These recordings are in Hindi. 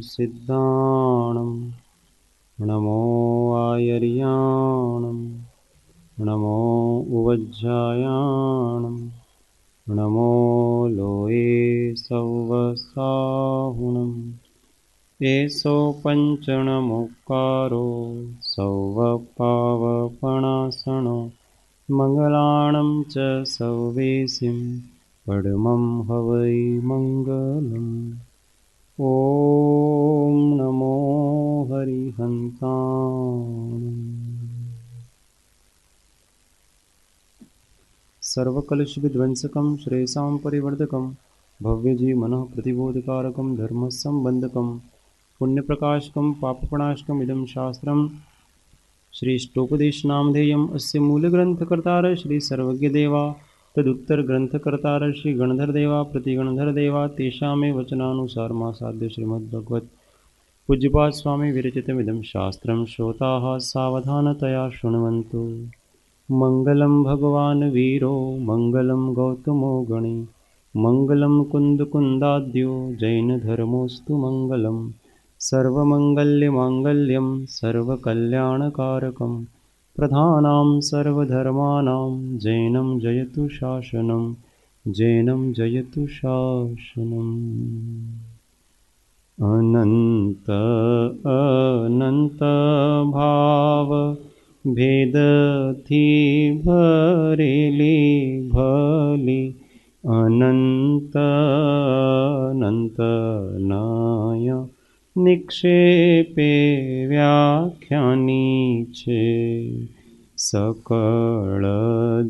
सिद्धाणं नमो आयर्याणं नमो उवज्जायाणं नमो लोये सौवसाहुणम् एषो पञ्चणमुक्कारो सौवपावपणासनो मङ्गलाणं च सौवेशिं परमं हवै मङ्गलम् ॐ नमो हरिहन्ताणम् सर्वकलुषविध्वंसकं श्रेयसां परिवर्धकं भव्यजीवमनः प्रतिबोधकारकं धर्मसम्बन्धकं पुण्यप्रकाशकं पापप्रणाशकम् इदं शास्त्रं श्रेष्ठोपदेशनामधेयम् अस्य मूलग्रन्थकर्तार श्री सर्वज्ञदेवा तदुत्तरग्रन्थकर्तार श्री गणधरदेवा प्रतिगणधरदेवा तेषामे वचनानुसारमासाद्य श्रीमद्भगवत् पूज्यपाद स्वामी विरचितमिदं शास्त्रं श्रोताः सावधानतया शृण्वन्तु। मङ्गलं भगवान् वीरो मङ्गलं गौतमो गणे मङ्गलं कुन्दकुन्दाद्यो जैनधर्मोऽस्तु मङ्गलम् सर्वमङ्गल्यमाङ्गल्यं सर्वकल्याणकारकं प्रधानां सर्वधर्माणां जैनं जयतु शासनं जैनं जयतु शासनम्। अनन्त अनन्त भाव भेदथी भरेली भली अनंत अनंत नाय निक्षेपे व्याख्यानी छे सकळ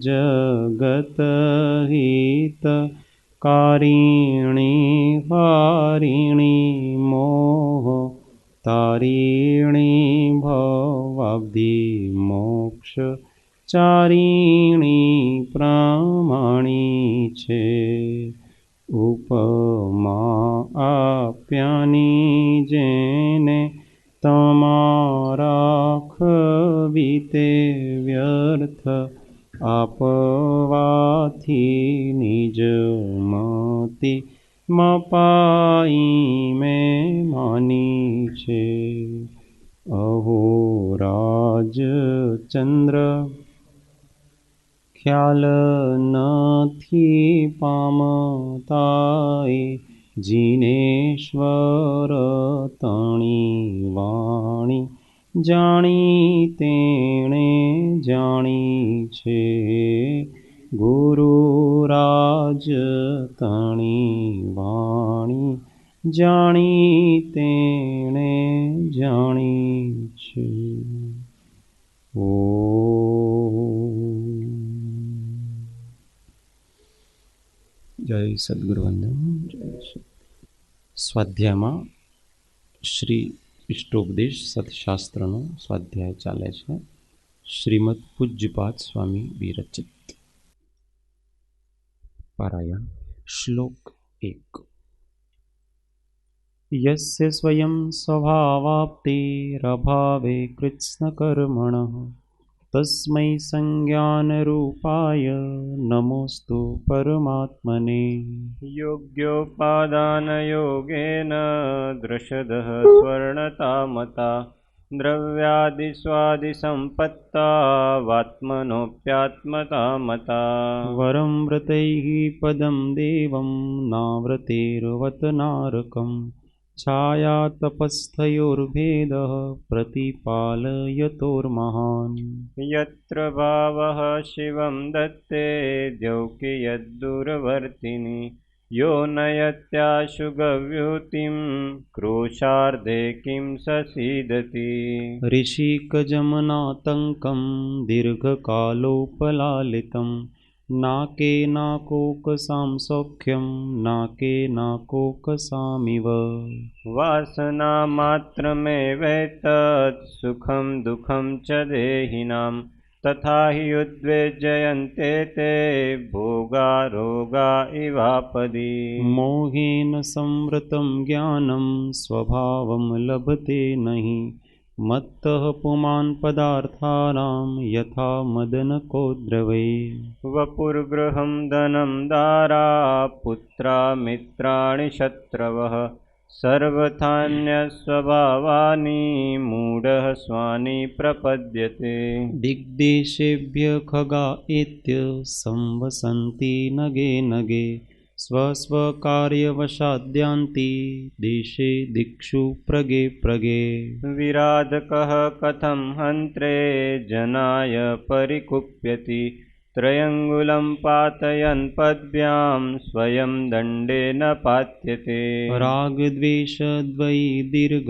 जगत हित कारिणी हारिणी मोह तारिणी भवाब्धि मोक्ष चारिणी प्रामाणी छे उपमा आप्यानी जेने तमारा खविते व्यर्थ आपवाथी निज मति मपाई में मानी छे अहोराज चंद्र ख्याल नथी पामताए जिनेश्वर तणी वाणी जाणी तेणे जाणी छे गुरुराज तणी वाणी जाणी तेणे जाणी छे। जय सद्गुरुवंदन। जय स्वाध्यायમાં શ્રી ઇષ્ટોપદેશ સત્શાસ્ત્રનો સ્વાધ્યાય ચાલે છે। શ્રીમદ પૂજ્યપાદ સ્વામી વિરચિત પારાયણ શ્લોક 1 यस्य स्वयं स्वभावाप्तिरभावे कृत्स्नकर्मणः तस्मै संज्ञानरूपाय नमोस्तु परमात्मने। योग्योपादानयोगेन दृशदः स्वर्णतामता द्रव्यादिस्वादिसम्पत्ता वात्मनोऽप्यात्मता मता। वरं व्रतैः पदं देवं नाव्रतेर्वतनारकम् छाया तपस्थयोर्भेदः प्रतिपालयतोर्महान्। यत्र भावः शिवं दत्ते द्यौके यद्दूरवर्तिनि यो नयत्याशु गव्यूतिं क्रोशार्धे किं ससीदति। ऋषिकजमनातङ्कं दीर्घकालोपलालितं नाके नाकोकसां सौख्यं नाके नाकोकसामिव। वासनामात्रमेवैतत् सुखं दुःखं च देहिनां तथा हि उद्वेजयन्ते ते भोगा रोगा इवापदि। मोहेन संवृतं ज्ञानं स्वभावं लभते नहि मत्तः पुमान् पदार्थानां यथा मदनको द्रवे। वपुर्गृहं धनं दारा पुत्रा मित्राणि शत्रवः सर्वथान्यस्वभावानि मूढः स्वानि प्रपद्यते। दिग्देशेभ्य खगा एत्य संवसन्ति नगे नगे स्वस्वकार्यवशाद्यान्ति देशे दिक्षु प्रगे प्रगे। विराधकः कथं हन्त्रे जनाय परिकुप्यति त्रयङ्गुलं पातयन् पद्भ्यां स्वयं दण्डेन पात्यते। रागद्वेषद्वयि दीर्घ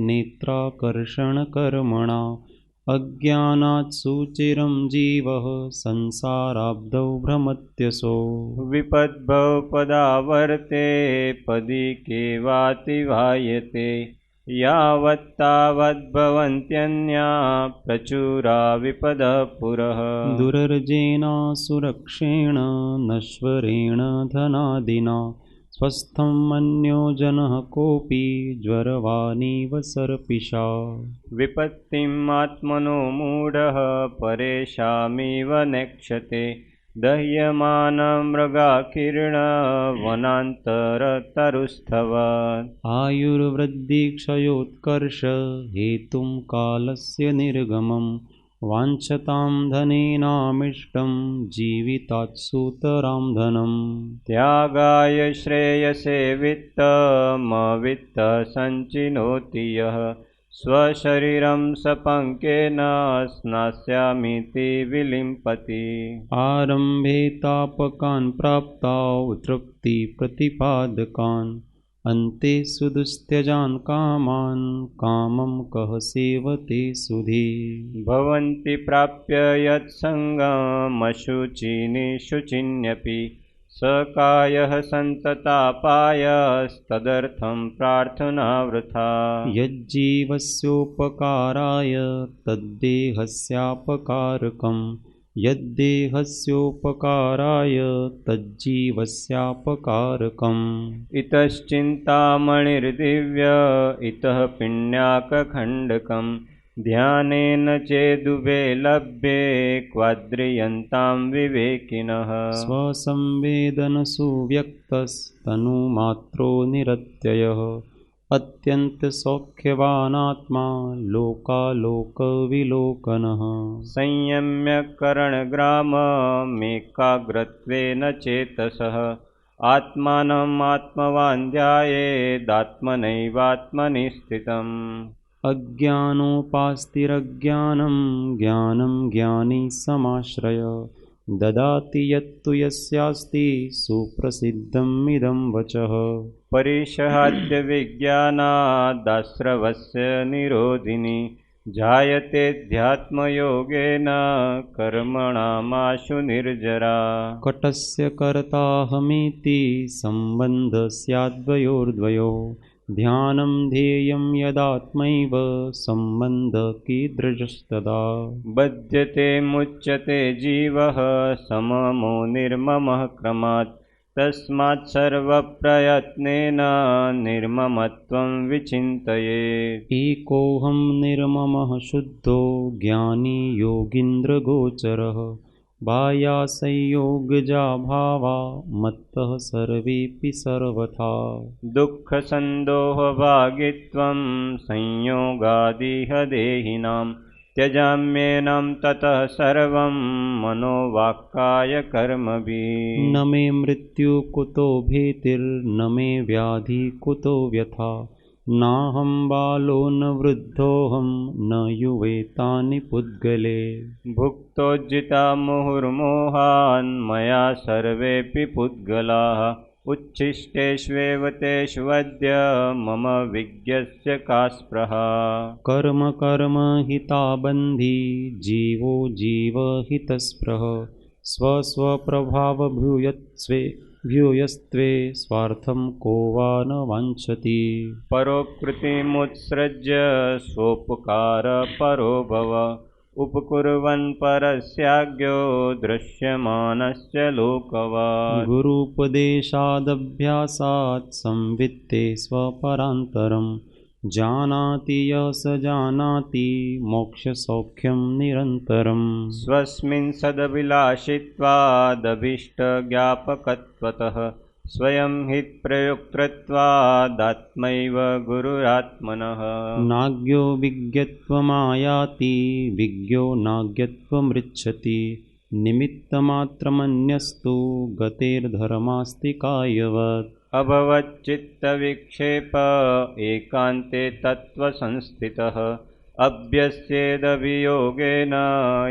नेत्राकर्षणकर्मणा अज्ञानात् सुचिरं जीवः संसाराब्धौ भ्रमत्यसो। विपद्भव पदावर्ते पदी केवातिवायते यावत्तावद्भवन्त्यन्या प्रचुरा विपदः पुरः। दुरर्जेनासुरक्षेण नश्वरेण धनादिना स्वस्थं मन्यो जनः कोऽपि ज्वरवानिव सर्पिषा। विपत्तिम् आत्मनो मूढः परेषामिव नेक्षते दह्यमानमृगाकीर्णवनान्तरतरुस्थवत्। आयुर्वृद्धिक्षयोत्कर्ष हेतुं कालस्य निर्गमं वाञ्छतां धनेनामिष्टं जीवितात् सुतरां धनम्। त्यागाय श्रेयसे वित्तमवित्तसञ्चिनोति यः स्वशरीरं सपङ्केन स्नास्यामीति विलिम्पति। आरम्भे तापकान् प्राप्ताौ तृप्तिप्रतिपादकान् अन्ते सुदुस्त्यजान् कामान् कामं कः सेवते सुधे। भवन्ति प्राप्य यत्सङ्गमशुचिनिशुचिन्यपि स कायः सन्ततापायस्तदर्थं प्रार्थना वृथा। यज्जीवस्योपकाराय तद्देहस्यापकारकं यद्देहस्योपकाराय तज्जीवस्यापकारकम्। इतश्चिन्तामणिर्दिव्य इतः पिण्याकखण्डकं ध्यानेन चेदुभे लभ्ये क्वाद्रियन्तां विवेकिनः। स्वसंवेदनसुव्यक्तस्तनुमात्रो निरत्ययः अत्यन्तसौख्यवानात्मा लोकालोकविलोकनः। संयम्यकरणग्राममेकाग्रत्वेन चेतसः आत्मानम् आत्मवान् ध्यायेदात्मनैवात्मनि स्थितम्। अज्ञानोपास्तिरज्ञानं ज्ञानं ज्ञानी समाश्रय ददाति यत्तु यस्यास्ति सुप्रसिद्धमिदं वचः। परिषहाद्य विज्ञानादाश्रवस्य निरोधिनी जायतेऽध्यात्मयोगेन कर्मणामाशु निर्जरा। कटस्य कर्ताहमिति सम्बन्धस्याद्वयोर्द्वयोः ध्यानं ध्येयं यदात्मैव सम्बन्धकीदृशस्तदा। बध्यते मुच्यते जीवः सममो निर्ममः क्रमात् तस्मात् सर्वप्रयत्नेन निर्ममत्वं विचिन्तयेत्। एकोऽहं निर्ममः शुद्धो ज्ञानी योगीन्द्रगोचरः बाह्यासंयोगजा भावा मत्तः सर्वेऽपि सर्वथा। दुःखसन्दोहभागित्वं संयोगादिह देहिनां त्यजाम्येनं ततः सर्वं मनोवाक्काय कर्मभिः। न मे मृत्यु कुतो भीतिर्न मे व्याधि कुतो व्यथा नाहं बालो न वृद्धोऽहं न युवेतानि पुद्गले। भुक्तोज्जिता मुहुर्मोहान् मया सर्वेऽपि पुद्गलाः उच्छिष्टेष्वेव तेष्वद्य मम विज्ञस्य का स्पृहा। कर्म कर्म हिता बन्धी जीवो जीवहितस्पृह भूयस्त्वे स्वार्थं को वा न वाञ्छति। परोकृतिमुत्सृज्य स्वोपकार परो भव उपकुर्वन् परस्याज्ञो दृश्यमानस्य लोकवत्। गुरूपदेशादभ्यासात् संवित्ते स्वपरान्तरं जानाति यः स जानाति मोक्षसौख्यं निरन्तरम्। स्वस्मिन् सदभिलाषित्वादभीष्टज्ञापकत्वतः स्वयं हि प्रयुक्तत्वादात्मैव गुरुरात्मनः नाज्ञो विज्ञत्वमायाति विज्ञो नाज्ञत्वमृच्छति निमित्तमात्रमन्यस्तु गतेर्धर्मास्तिकायवत् अभवच्चित्तविक्षेप एकान्ते तत्त्वसंस्थितः अभ्यस्येदभियोगेन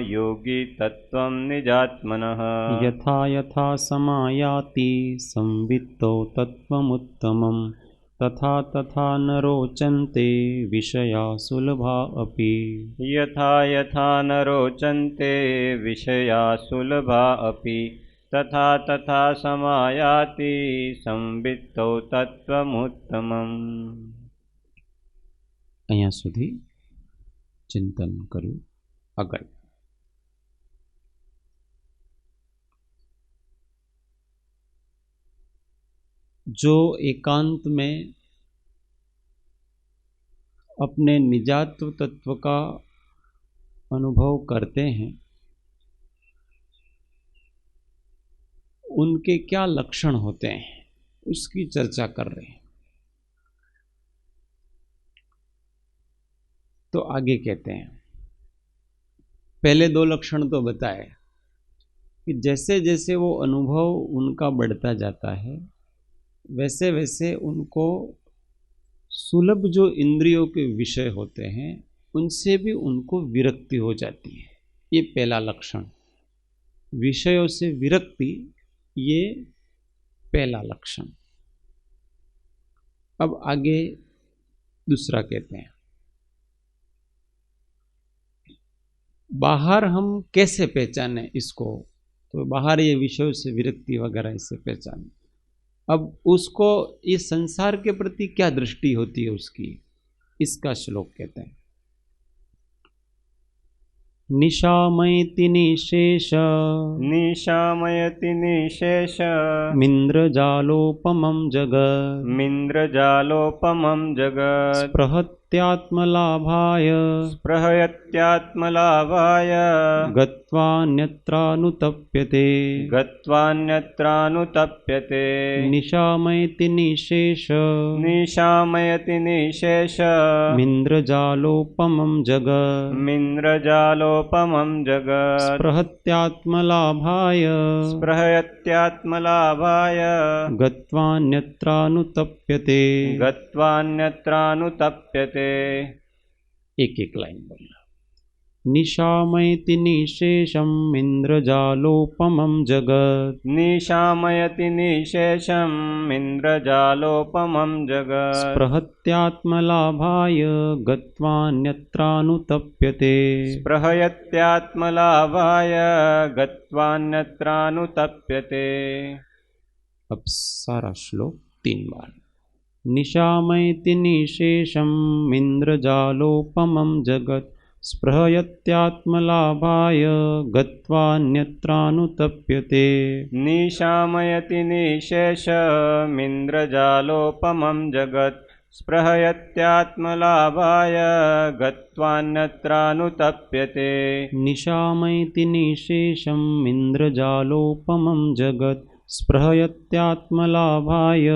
योगी तत्त्वं निजात्मनः यथा यथा समायाति संवित्तो तत्त्वमुत्तमं तथा तथा न रोचन्ते विषया सुलभा अपि यथा यथा न रोचन्ते विषया सुलभा अपि तथा तथा समायाति संवित्तो तत्त्वमुत्तमम्। અહીંયા સુધી चिंतन કર્યું। આગળ जो एकांत में अपने निजात्व तत्व का अनुभव करते हैं उनके क्या लक्षण होते हैं उसकी चर्चा कर रहे हैं। तो आगे कहते हैं, पहले दो लक्षण तो बताए कि जैसे जैसे वो अनुभव उनका बढ़ता जाता है वैसे वैसे उनको सुलभ जो इंद्रियों के विषय होते हैं उनसे भी उनको विरक्ति हो जाती है। ये पहला लक्षण, विषयों से विरक्ति, ये पहला लक्षण। अब आगे दूसरा कहते हैं, बाहर हम कैसे पहचाने इसको, तो बाहर ये विषयों से विरक्ति वगैरह इससे पहचाने। अब उसको इस संसार के प्रति क्या दृष्टि होती है उसकी, इसका श्लोक कहते हैं, निशामयति निशेष निशामयति निशेष मिन्द्रजालोपमं जगत् मिन्द्रजालोपमं जगत् स्पृहत्यात्मलाभाय स्पृहयत्यात्मलाभाय गत्वान्यत्रानुतप्यते गत्वान्यत्रानुतप्यते निशामयति निशेष निशामयति निशेष मिन्द्रजालोपमं जगत् मिन्द्रजालोपमं जगत् स्पृहत्यात्मलाभाय स्पृहयत्यात्मलाभाय गत्वान्यत्रानुतप्यते गत्वान्यत्रानुतप्यते। एक एक लाइन बोलना। निशामयति निशेषम् इन्द्रजालोपमं जगत् निशामयति निशेषम् इन्द्रजालोपमं जगत् स्पृहत्यात्मलाभाय गत्वान्यत्रानुतप्यते स्पृहयत्यात्मलाभाय गत्वान्यत्रानुतप्यते। अब सारा श्लोक 3 बार। निशामयति निशेषम् इन्द्रजालोपमं जगत् स्पृहयत्यात्मलाभाय गत्वान्यत्रानुतप्यते निशामयति निशेषमिन्द्रजालोपमं जगत् स्पृहयत्यात्मलाभाय गत्वान्यत्रानुतप्यते निशामयति निशेषम् इन्द्रजालोपमं जगत् स्पृहयत्यात्मलाभाय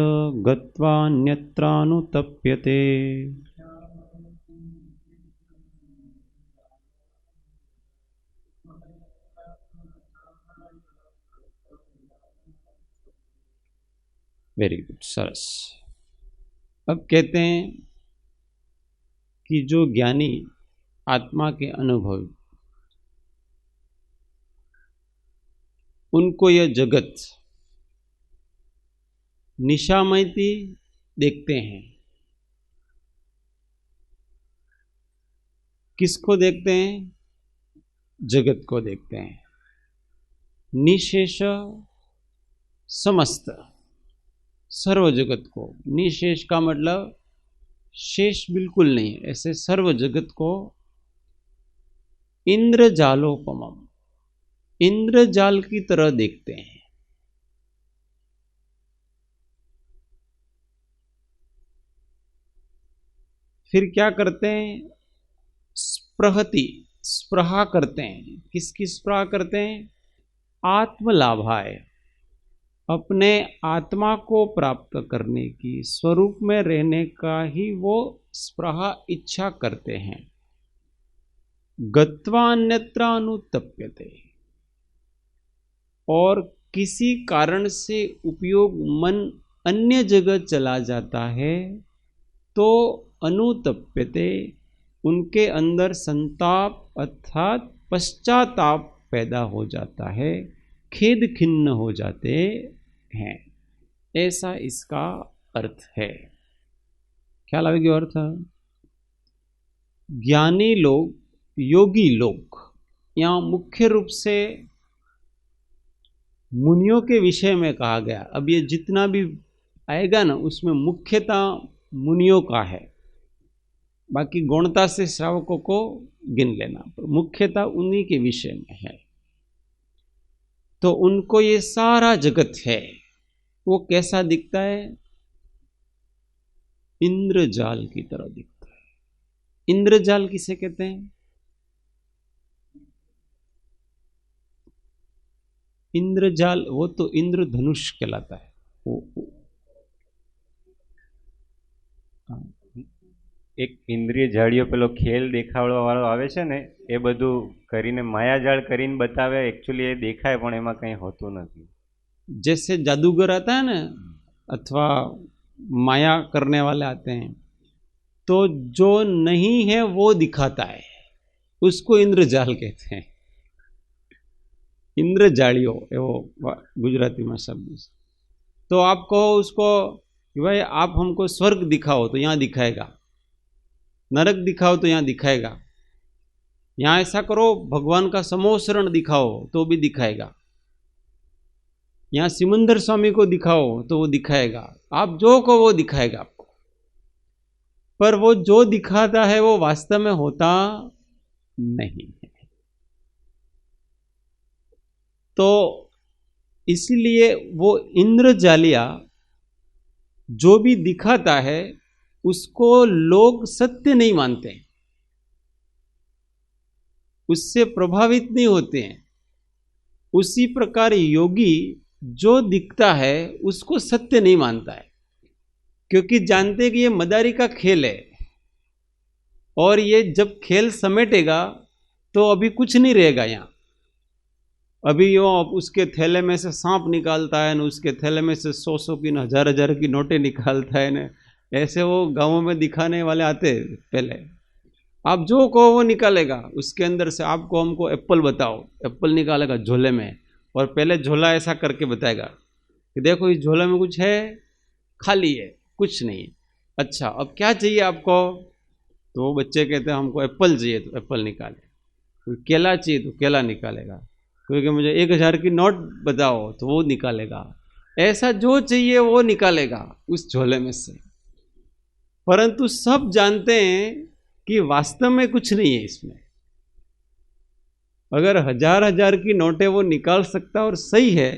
गत्वान्यत्रानुतप्यते। वेरी गुड, सरस। अब कहते हैं कि जो ज्ञानी आत्मा के अनुभव, उनको यह जगत निशामयति देखते हैं। किसको देखते हैं? जगत को देखते हैं। निशेष समस्त सर्व जगत को, निशेष का मतलब शेष बिल्कुल नहीं, ऐसे सर्व जगत को इंद्रजालोपमम, इंद्रजाल की तरह देखते हैं। फिर क्या करते हैं? स्पृहति, स्पृहा करते हैं। किसकी स्पृहा करते हैं? आत्मलाभाय, अपने आत्मा को प्राप्त करने की, स्वरूप में रहने का ही वो स्पृहा इच्छा करते हैं। गत्वा अन्यत्र अनुतप्यते, और किसी कारण से उपयोग मन अन्य जगह चला जाता है तो अनुतप्यते, उनके अंदर संताप अर्थात पश्चाताप पैदा हो जाता है, खेद खिन्न हो जाते हैं। ऐसा इसका अर्थ है। ख्याल आएगी अर्थ? ज्ञानी लोग, योगी लोग, यहाँ मुख्य रूप से मुनियों के विषय में कहा गया। अब ये जितना भी आएगा ना, उसमें मुख्यता मुनियों का है, बाकी गौणता से श्रावकों को गिन लेना, पर मुख्यता उन्हीं के विषय में है। तो उनको ये सारा जगत है, वो कैसा दिखता है? इंद्रजाल की तरह दिखता है। इंद्रजाल किसे कहते हैं? इंद्रजाल वो तो इंद्रधनुष कहलाता है। एक इंद्रिय जाड़ियो पेलो खेल देखाड़वा वाळो आवे छे ने, ए बधुं करीने मायाजाळ करीने बतावे, एक्चुअली ए देखाय पण एमां कंई होतुं नथी। जैसे जादूगर आता है ना, अथवा माया करने वाले आते हैं, तो जो नहीं है वो दिखाता है, उसको इंद्रजाल कहते हैं। इंद्रजालियो एवो गुजराती में शब्द। तो आप कहो उसको कि भाई आप हमको स्वर्ग दिखाओ, तो यहाँ दिखाएगा। नरक दिखाओ तो यहाँ दिखाएगा। यहाँ ऐसा करो, भगवान का समोसरण दिखाओ तो भी दिखाएगा। यहाँ सिमंदर स्वामी को दिखाओ तो वो दिखाएगा। आप जो को वो दिखाएगा आपको। पर वो जो दिखाता है वो वास्तव में होता नहीं है। तो इसलिए वो इंद्रजालिया जो भी दिखाता है उसको लोग सत्य नहीं मानते हैं, उससे प्रभावित नहीं होते हैं। उसी प्रकार योगी जो दिखता है उसको सत्य नहीं मानता है, क्योंकि जानते हैं कि ये मदारी का खेल है, और ये जब खेल समेटेगा तो अभी कुछ नहीं रहेगा यहाँ। अभी यो उसके थैले में से सांप निकालता है न, उसके थैले में से 100 की न 1000 की नोटें निकालता है न, ऐसे वो गांवों में दिखाने वाले आते पहले। आप जो कहो वो निकालेगा उसके अंदर से। आपको हमको एप्पल बताओ, एप्पल निकालेगा झोले में, और पहले झोला ऐसा करके बताएगा कि देखो इस झोले में कुछ है, खाली है, कुछ नहीं। अच्छा अब क्या चाहिए आपको? तो वो बच्चे कहते हैं हमको एप्पल चाहिए, तो एप्पल निकाले। कोई केला चाहिए तो केला निकालेगा। क्योंकि मुझे 1000 की नोट बताओ, तो वो निकालेगा। ऐसा जो चाहिए वो निकालेगा उस झोले में से। परंतु सब जानते हैं कि वास्तव में कुछ नहीं है इसमें। अगर 1000 की नोटें वो निकाल सकता और सही है,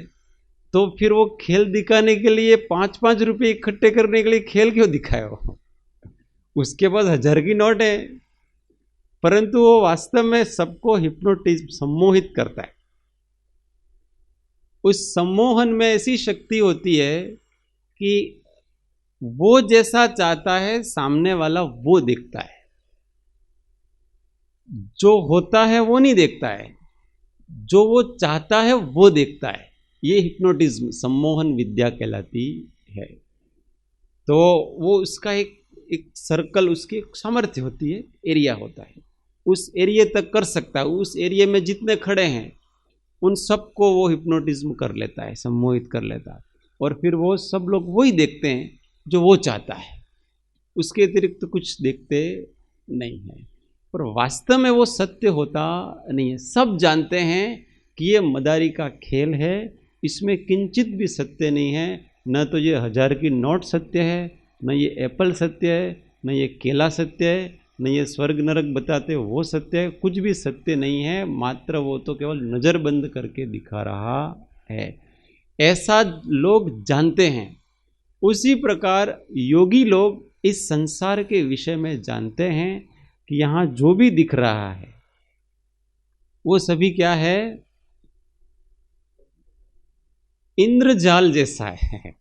तो फिर वो खेल दिखाने के लिए 5-5 रुपये इकट्ठे करने के लिए खेल क्यों दिखाए? वो उसके पास 1000 की नोट है, परंतु वो वास्तव में सबको हिप्नोटिज्म, सम्मोहित करता है। उस सम्मोहन में ऐसी शक्ति होती है कि वो जैसा चाहता है सामने वाला वो दिखता है, जो होता है वो नहीं देखता है, जो वो चाहता है वो देखता है। ये हिप्नोटिज्म, सम्मोहन विद्या कहलाती है। तो वो उसका एक सर्कल, उसकी एक सामर्थ्य होती है, एरिया होता है, उस एरिया तक कर सकता है। उस एरिया में जितने खड़े हैं उन सबको वो हिप्नोटिज्म कर लेता है, सम्मोहित कर लेता है, और फिर वो सब लोग वही देखते हैं जो वो चाहता है, उसके अतिरिक्त तो कुछ देखते नहीं है। पर वास्तव में वो सत्य होता नहीं है। सब जानते हैं कि ये मदारी का खेल है, इसमें किंचित भी सत्य नहीं है। न तो ये 1000 की नोट सत्य है, न ये एप्पल सत्य है, न ये केला सत्य है, न ये स्वर्ग नरक बताते वो सत्य है। कुछ भी सत्य नहीं है, मात्र वो तो केवल नज़र बंद करके दिखा रहा है। ऐसा लोग जानते हैं। उसी प्रकार योगी लोग इस संसार के विषय में जानते हैं कि यहाँ जो भी दिख रहा है वो सभी क्या है? इंद्रजाल जैसा है,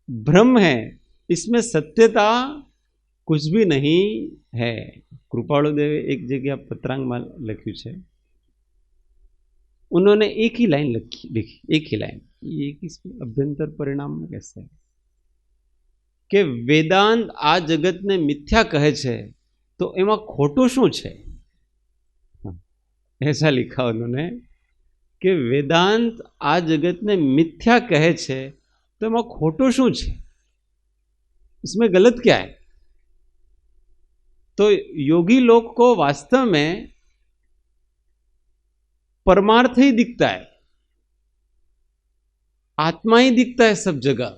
भ्रम है, इसमें सत्यता कुछ भी नहीं है। કૃપાળુદેવે એક જગ્યા પત્રાંગમાં લખ્યું છે, उन्होंने एक ही लाइन लिखी, एक ही लाइन, ये किसमें अभ्यंतर परिणाम में कैसे है कि वेदांत आ जगत ने मिथ्या कहे छे तो एमा खोटू शू छे। ऐसा लिखा उन्होंने कि वेदांत आ जगत ने मिथ्या कहे छे तो एमा खोटू शू छे, इसमें गलत क्या है। तो योगी लोग को वास्तव में परमार्थ ही दिखता है, आत्मा ही दिखता है सब जगह,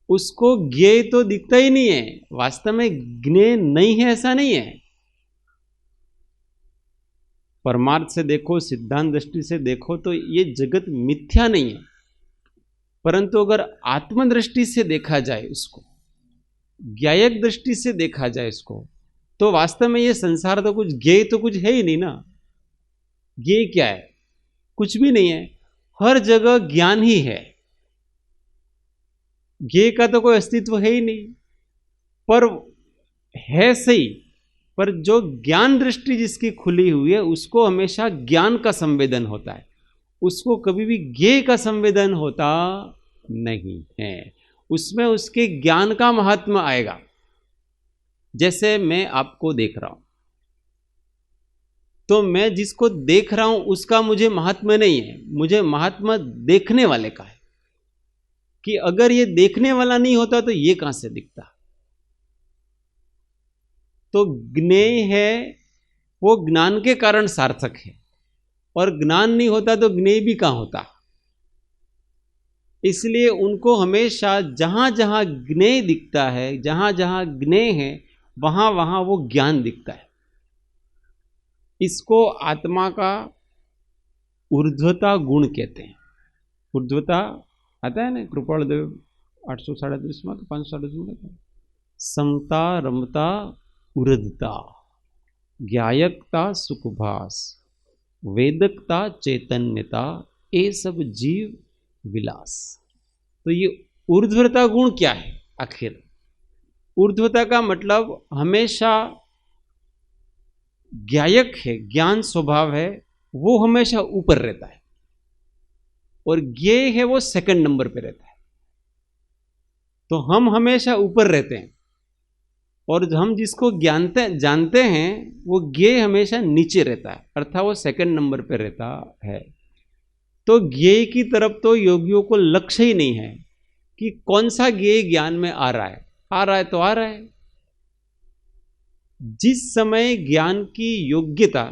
उसको ज्ञेय तो दिखता ही नहीं है, वास्तव में ज्ञेय नहीं है ऐसा नहीं है। परमार्थ से देखो, सिद्धांत दृष्टि से देखो तो ये जगत मिथ्या नहीं है, परंतु अगर आत्मदृष्टि से देखा जाए, उसको ज्ञायक दृष्टि से देखा जाए इसको, तो वास्तव में ये संसार तो कुछ ज्ञेय तो कुछ है ही नहीं ना। ज्ञेय क्या है? कुछ भी नहीं है, हर जगह ज्ञान ही है, ज्ञेय का तो कोई अस्तित्व है ही नहीं। पर है सही, पर जो ज्ञान दृष्टि जिसकी खुली हुई है उसको हमेशा ज्ञान का संवेदन होता है, उसको कभी भी ज्ञेय का संवेदन होता नहीं है। उसमें उसके ज्ञान का महात्मा आएगा। जैसे मैं आपको देख रहा हूं तो मैं जिसको देख रहा हूं उसका मुझे महात्मा नहीं है, मुझे महात्मा देखने वाले का है कि अगर ये देखने वाला नहीं होता तो ये कहां से दिखता। तो ज्ञेय है वो ज्ञान के कारण सार्थक है, और ज्ञान नहीं होता तो ज्ञेय भी कहां होता। इसलिए उनको हमेशा जहां जहां ज्ञेय दिखता है, जहां जहां ज्ञेय है वहां वहां वो ज्ञान दिखता है। इसको आत्मा का ऊर्ध्वता गुण कहते हैं। ऊर्ध्वता आता है ना, कृपालदेव 837 में तो 537 में, समता, रमता, ऊर्ध्वता, ज्ञायकता, सुखभास, वेदकता, चैतन्यता, ये सब जीव विलास। तो ये ऊर्ध्वता गुण क्या है? आखिर ऊर्ध्वता का मतलब हमेशा ज्ञायक है, ज्ञान स्वभाव है, वो हमेशा ऊपर रहता है, और ज्ञेय है वो सेकंड नंबर पे रहता है। तो हम हमेशा ऊपर रहते हैं, और हम जिसको जानते हैं वो ज्ञेय हमेशा नीचे रहता है, अर्थात वो सेकंड नंबर पे रहता है। तो ज्ञेय की तरफ तो योगियों को लक्ष्य ही नहीं है कि कौन सा ज्ञेय ज्ञान में आ रहा है, आ रहा है तो आ रहा है। जिस समय ज्ञान की योग्यता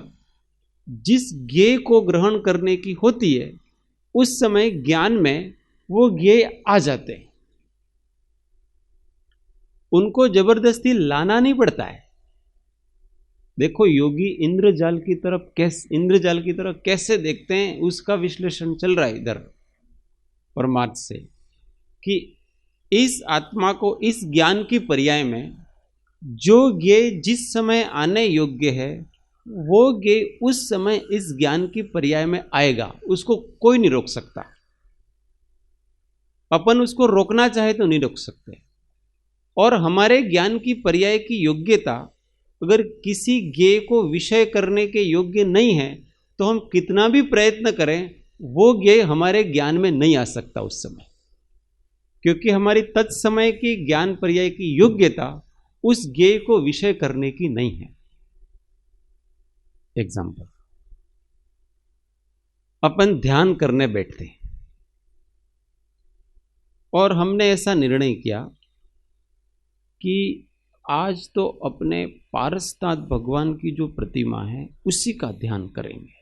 जिस ज्ञेय को ग्रहण करने की होती है, उस समय ज्ञान में वो ज्ञेय आ जाते हैं, उनको जबरदस्ती लाना नहीं पड़ता है। देखो योगी इंद्रजाल की तरफ कैसे देखते हैं, उसका विश्लेषण चल रहा है इधर परमार्थ से, कि इस आत्मा को इस ज्ञान की पर्याय में जो ज्ञेय जिस समय आने योग्य है वो ज्ञेय उस समय इस ज्ञान की पर्याय में आएगा, उसको कोई नहीं रोक सकता। अपन उसको रोकना चाहे तो नहीं रोक सकते। और हमारे ज्ञान की पर्याय की योग्यता अगर किसी ज्ञेय को विषय करने के योग्य नहीं है तो हम कितना भी प्रयत्न करें वो ज्ञेय हमारे ज्ञान में नहीं आ सकता उस समय, क्योंकि हमारी तत्समय की ज्ञान पर्याय की योग्यता उस ज्ञेय को विषय करने की नहीं है। एग्जाम्पल, अपन ध्यान करने बैठते हैं और हमने ऐसा निर्णय किया कि आज तो अपने पारसनाथ भगवान की जो प्रतिमा है उसी का ध्यान करेंगे,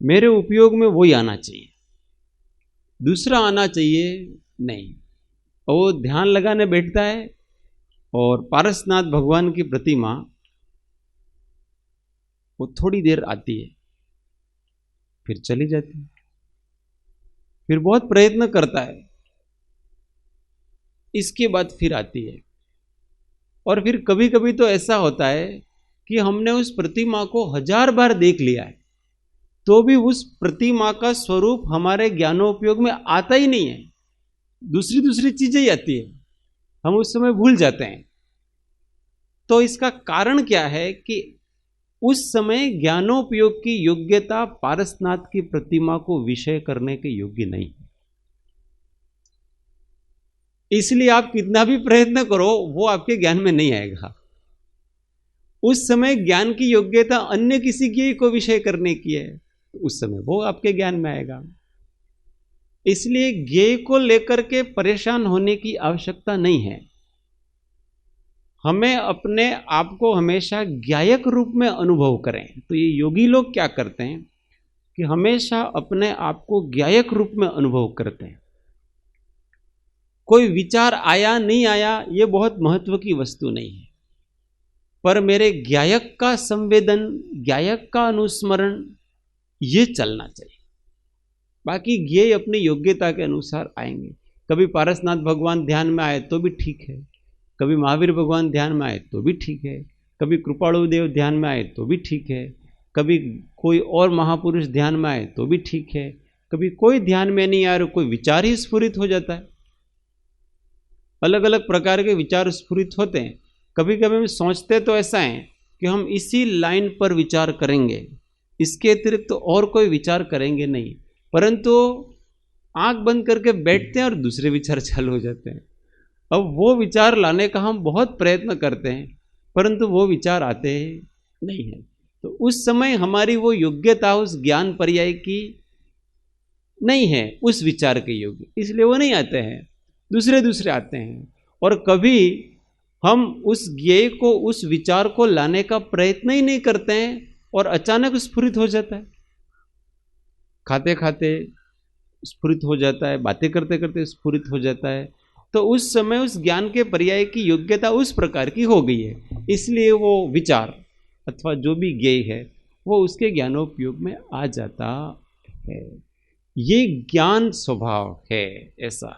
मेरे उपयोग में वही आना चाहिए, दूसरा आना चाहिए नहीं। और वो ध्यान लगाने बैठता है और पारसनाथ भगवान की प्रतिमा वो थोड़ी देर आती है फिर चली जाती है, फिर बहुत प्रयत्न करता है, इसके बाद फिर आती है। और फिर कभी कभी तो ऐसा होता है कि हमने उस प्रतिमा को 1000 बार देख लिया है तो भी उस प्रतिमा का स्वरूप हमारे ज्ञानोपयोग में आता ही नहीं है, दूसरी दूसरी चीजें ही आती है, हम उस समय भूल जाते हैं। तो इसका कारण क्या है कि उस समय ज्ञानोपयोग की योग्यता पारसनाथ की प्रतिमा को विषय करने के योग्य नहीं है। इसलिए आप कितना भी प्रयत्न करो वो आपके ज्ञान में नहीं आएगा। उस समय ज्ञान की योग्यता अन्य किसी ज्ञेय को विषय करने की है, तो उस समय वो आपके ज्ञान में आएगा। इसलिए ज्ञेय को लेकर के परेशान होने की आवश्यकता नहीं है। हमें अपने आप को हमेशा ज्ञायक रूप में अनुभव करें। तो ये योगी लोग क्या करते हैं कि हमेशा अपने आप को ज्ञायक रूप में अनुभव करते हैं। कोई विचार आया नहीं आया ये बहुत महत्व की वस्तु नहीं है, पर मेरे ज्ञायक का संवेदन, ज्ञायक का अनुस्मरण ये चलना चाहिए। बाकी ज्ञेय अपनी योग्यता के अनुसार आएंगे। कभी पारसनाथ भगवान ध्यान में आए तो भी ठीक है, कभी महावीर भगवान ध्यान में आए तो भी ठीक है, कभी कृपाणु देव ध्यान में आए तो भी ठीक है, कभी कोई और महापुरुष ध्यान में आए तो भी ठीक है, कभी कोई ध्यान में नहीं आ रहा, कोई विचार ही स्फुरित हो जाता है। अलग अलग प्रकार के विचार स्फुरित होते हैं। कभी कभी हम सोचते तो ऐसा है कि हम इसी लाइन पर विचार करेंगे, इसके अतिरिक्त तो और कोई विचार करेंगे नहीं, परंतु आंख बंद करके बैठते हैं और दूसरे विचार चालू हो जाते हैं। अब वो विचार लाने का हम बहुत प्रयत्न करते हैं, परंतु वो विचार आते नहीं हैं। तो उस समय हमारी वो योग्यता उस ज्ञान पर्याय की नहीं है, उस विचार के योग्य, इसलिए वो नहीं आते हैं, दूसरे दूसरे आते हैं। और कभी हम उस ज्ञेय को, उस विचार को लाने का प्रयत्न ही नहीं करते हैं और अचानक स्फुरित हो जाता है। खाते खाते स्फुरित हो जाता है, बातें करते करते स्फुरित हो जाता है। तो उस समय उस ज्ञान के पर्याय की योग्यता उस प्रकार की हो गई है, इसलिए वो विचार अथवा जो भी ज्ञेय है वो उसके ज्ञानोपयोग में आ जाता है। ये ज्ञान स्वभाव है ऐसा।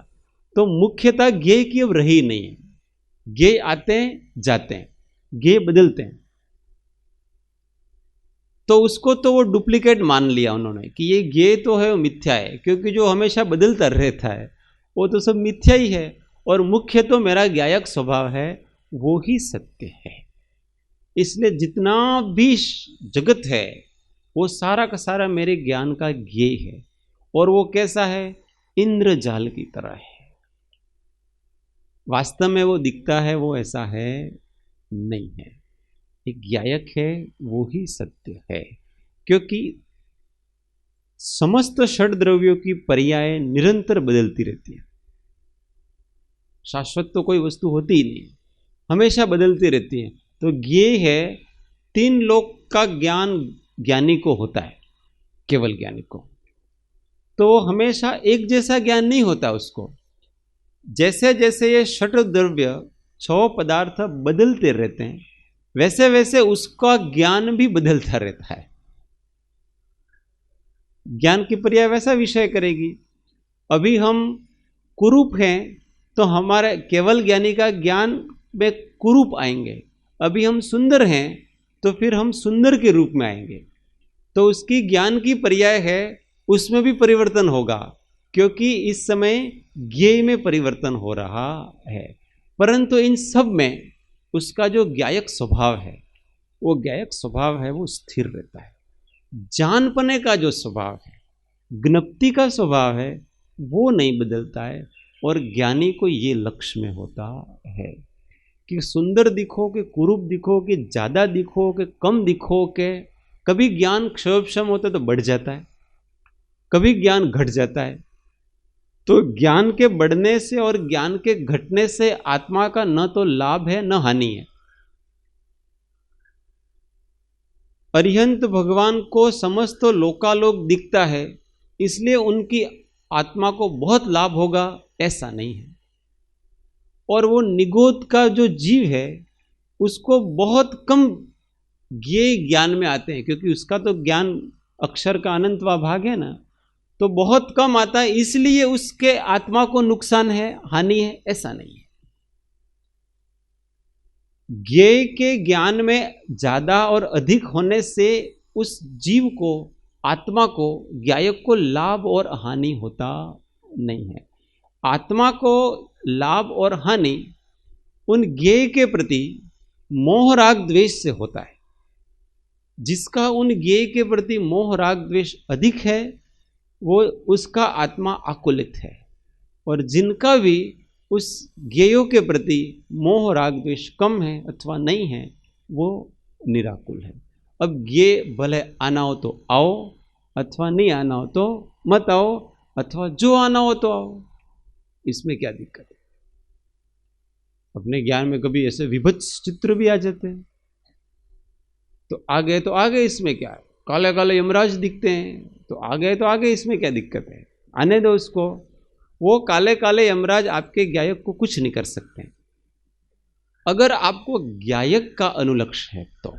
तो मुख्यतः ज्ञेय की अब रही नहीं है। ज्ञेय आते हैं जाते हैं, ज्ञेय बदलते हैं, तो उसको तो वो डुप्लीकेट मान लिया उन्होंने कि ये ज्ञेय तो है वो मिथ्या है, क्योंकि जो हमेशा बदलता रहता है वो तो सब मिथ्या ही है, और मुख्य तो मेरा ज्ञायक स्वभाव है वो ही सत्य है। इसलिए जितना भी जगत है वो सारा का सारा मेरे ज्ञान का ज्ञेय है। और वो कैसा है? इंद्रजाल की तरह है। वास्तव में वो दिखता है वो ऐसा है नहीं है। एक ज्ञायक है वो ही सत्य है, क्योंकि समस्त षड द्रव्यों की पर्याय निरंतर बदलती रहती है। शाश्वत तो कोई वस्तु होती ही नहीं, हमेशा बदलती रहती है। तो ज्ञेय है, तीन लोक का ज्ञान ज्ञानी को होता है, केवल ज्ञानी को। तो हमेशा एक जैसा ज्ञान नहीं होता उसको। जैसे जैसे ये षड द्रव्य, छह पदार्थ बदलते रहते हैं, वैसे वैसे उसका ज्ञान भी बदलता रहता है। ज्ञान की पर्याय वैसा विषय करेगी। अभी हम कुरूप हैं तो हमारे केवल ज्ञानी का ज्ञान में कुरूप आएंगे। अभी हम सुंदर हैं तो फिर हम सुंदर के रूप में आएंगे। तो उसकी ज्ञान की पर्याय है, उसमें भी परिवर्तन होगा, क्योंकि इस समय ज्ञेय में परिवर्तन हो रहा है। परंतु इन सब में उसका जो ज्ञायक स्वभाव है, वो ज्ञायक स्वभाव है वो स्थिर रहता है। जानपने का जो स्वभाव है, ज्ञप्ति का स्वभाव है, वो नहीं बदलता है। और ज्ञानी को ये लक्ष्य में होता है कि सुंदर दिखो कि कुरूप दिखो, कि ज़्यादा दिखो कि कम दिखो, के कभी ज्ञान क्षोभक्षम होता है तो बढ़ जाता है, कभी ज्ञान घट जाता है। तो ज्ञान के बढ़ने से और ज्ञान के घटने से आत्मा का न तो लाभ है न हानि है। अरिहंत भगवान को समस्त लोकालोक दिखता है, इसलिए उनकी आत्मा को बहुत लाभ होगा, ऐसा नहीं है। और वो निगोद का जो जीव है उसको बहुत कम ज्ञेय ज्ञान में आते हैं, क्योंकि उसका तो ज्ञान अक्षर का अनंतवा भाग है ना, तो बहुत कम आता है, इसलिए उसके आत्मा को नुकसान है, हानि है, ऐसा नहीं है। ज्ञेय के ज्ञान में ज्यादा और अधिक होने से उस जीव को आत्मा को, ज्ञायक को लाभ और हानि होता नहीं है। आत्मा को लाभ और हानि उन ज्ञेय के प्रति मोह राग द्वेष से होता है। जिसका उन ज्ञेय के प्रति मोह राग द्वेष अधिक है वो उसका आत्मा आकुलित है, और जिनका भी उस ज्ञेयों के प्रति मोह राग द्वेष कम है अथवा नहीं है वो निराकुल है। अब ज्ञेय भले आना हो तो आओ, अथवा नहीं आना हो तो मत आओ, अथवा जो आना हो तो आओ, इसमें क्या दिक्कत है। अपने ज्ञान में कभी ऐसे विभत्स चित्र भी आ जाते हैं तो आ गए, इसमें क्या है। काले काले यमराज दिखते हैं तो आ गए, इसमें क्या दिक्कत है, आने दो उसको। वो काले काले यमराज आपके ज्ञायक को कुछ नहीं कर सकते। अगर आपको ज्ञायक का अनुलक्ष्य है तो,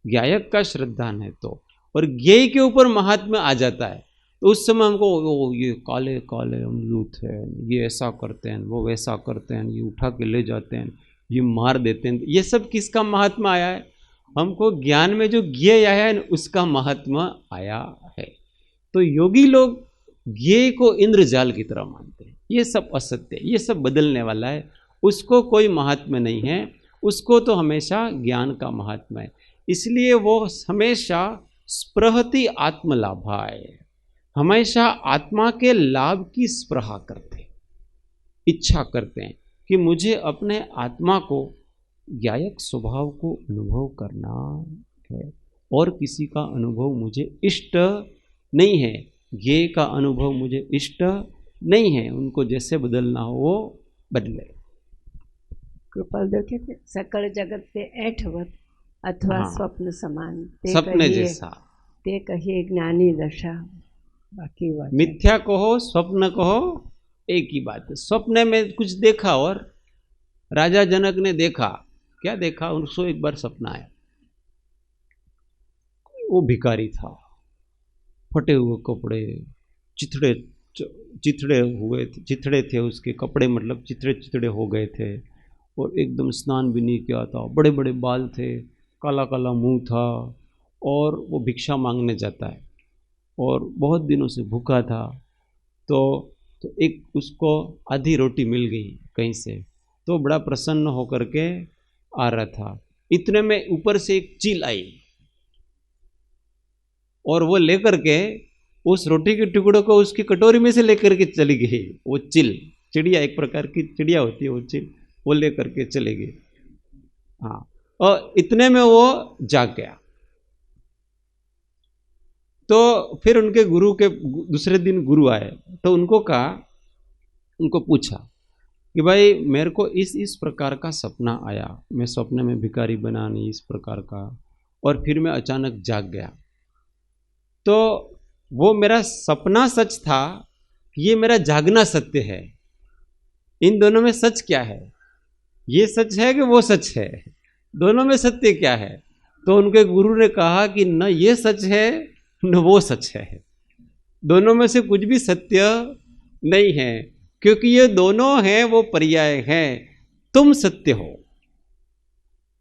ज्ञायक का श्रद्धान है तो, और ज्ञेय के ऊपर महात्म्य आ जाता है तो उस समय हमको ओ ये काले काले अमरूद है, ये ऐसा करते हैं, वो वैसा करते हैं, ये उठा के ले जाते हैं, ये मार देते हैं, ये सब किसका महात्मा आया है। हमको ज्ञान में जो ज्ञेय आया है उसका महात्मा आया है। तो योगी लोग ज्ञेय को इंद्रजाल की तरह मानते हैं। ये सब असत्य है, ये सब बदलने वाला है, उसको कोई महात्मा नहीं है, उसको तो हमेशा ज्ञान का महात्मा है। इसलिए वो हमेशा स्पृहति आत्मलाभाय, हमेशा आत्मा के लाभ की स्पृहा करते, इच्छा करते हैं कि मुझे अपने आत्मा को, ज्ञायक स्वभाव को अनुभव करना है, और किसी का अनुभव मुझे इष्ट नहीं है, ज्ञेय का अनुभव मुझे इष्ट नहीं है। उनको जैसे बदलना हो वो बदले। कृपाल देव सकल जगत ते ऐठवत अथवा हाँ, स्वप्न समान, सपने जैसा ते कहिए ज्ञानी दशा। बाकी बात मिथ्या कहो स्वप्न कहो एक ही बात है। स्वप्न में कुछ देखा, और राजा जनक ने देखा, क्या देखा, उसको एक बार सपना आया, वो भिखारी था, फटे हुए कपड़े, चिथड़े थे उसके कपड़े, मतलब चिथड़े हो गए थे, और एकदम स्नान भी नहीं किया था, बड़े बड़े बाल थे, काला काला मुंह था, और वो भिक्षा मांगने जाता है और बहुत दिनों से भूखा था। तो एक उसको आधी रोटी मिल गई कहीं से, तो बड़ा प्रसन्न होकर के आ रहा था। इतने में ऊपर से एक चील आई और वो लेकर के उस रोटी के टुकड़ों को उसकी कटोरी में से लेकर के चली गई। वो चिड़िया, एक प्रकार की चिड़िया होती है वो चिल, वो लेकर के चले गई। हाँ, और इतने में वो जाग गया। तो फिर उनके गुरु के दूसरे दिन गुरु आए तो उनको पूछा कि भाई मेरे को इस प्रकार का सपना आया, मैं सपने में भिखारी बना नहीं इस प्रकार का, और फिर मैं अचानक जाग गया। तो वो मेरा सपना सच था, ये मेरा जागना सत्य है। इन दोनों में सच क्या है? ये सच है कि वो सच है? दोनों में सत्य क्या है? तो उनके गुरु ने कहा कि न ये सच है न वो सच है, दोनों में से कुछ भी सत्य नहीं है, क्योंकि ये दोनों हैं वो पर्याय हैं। तुम सत्य हो,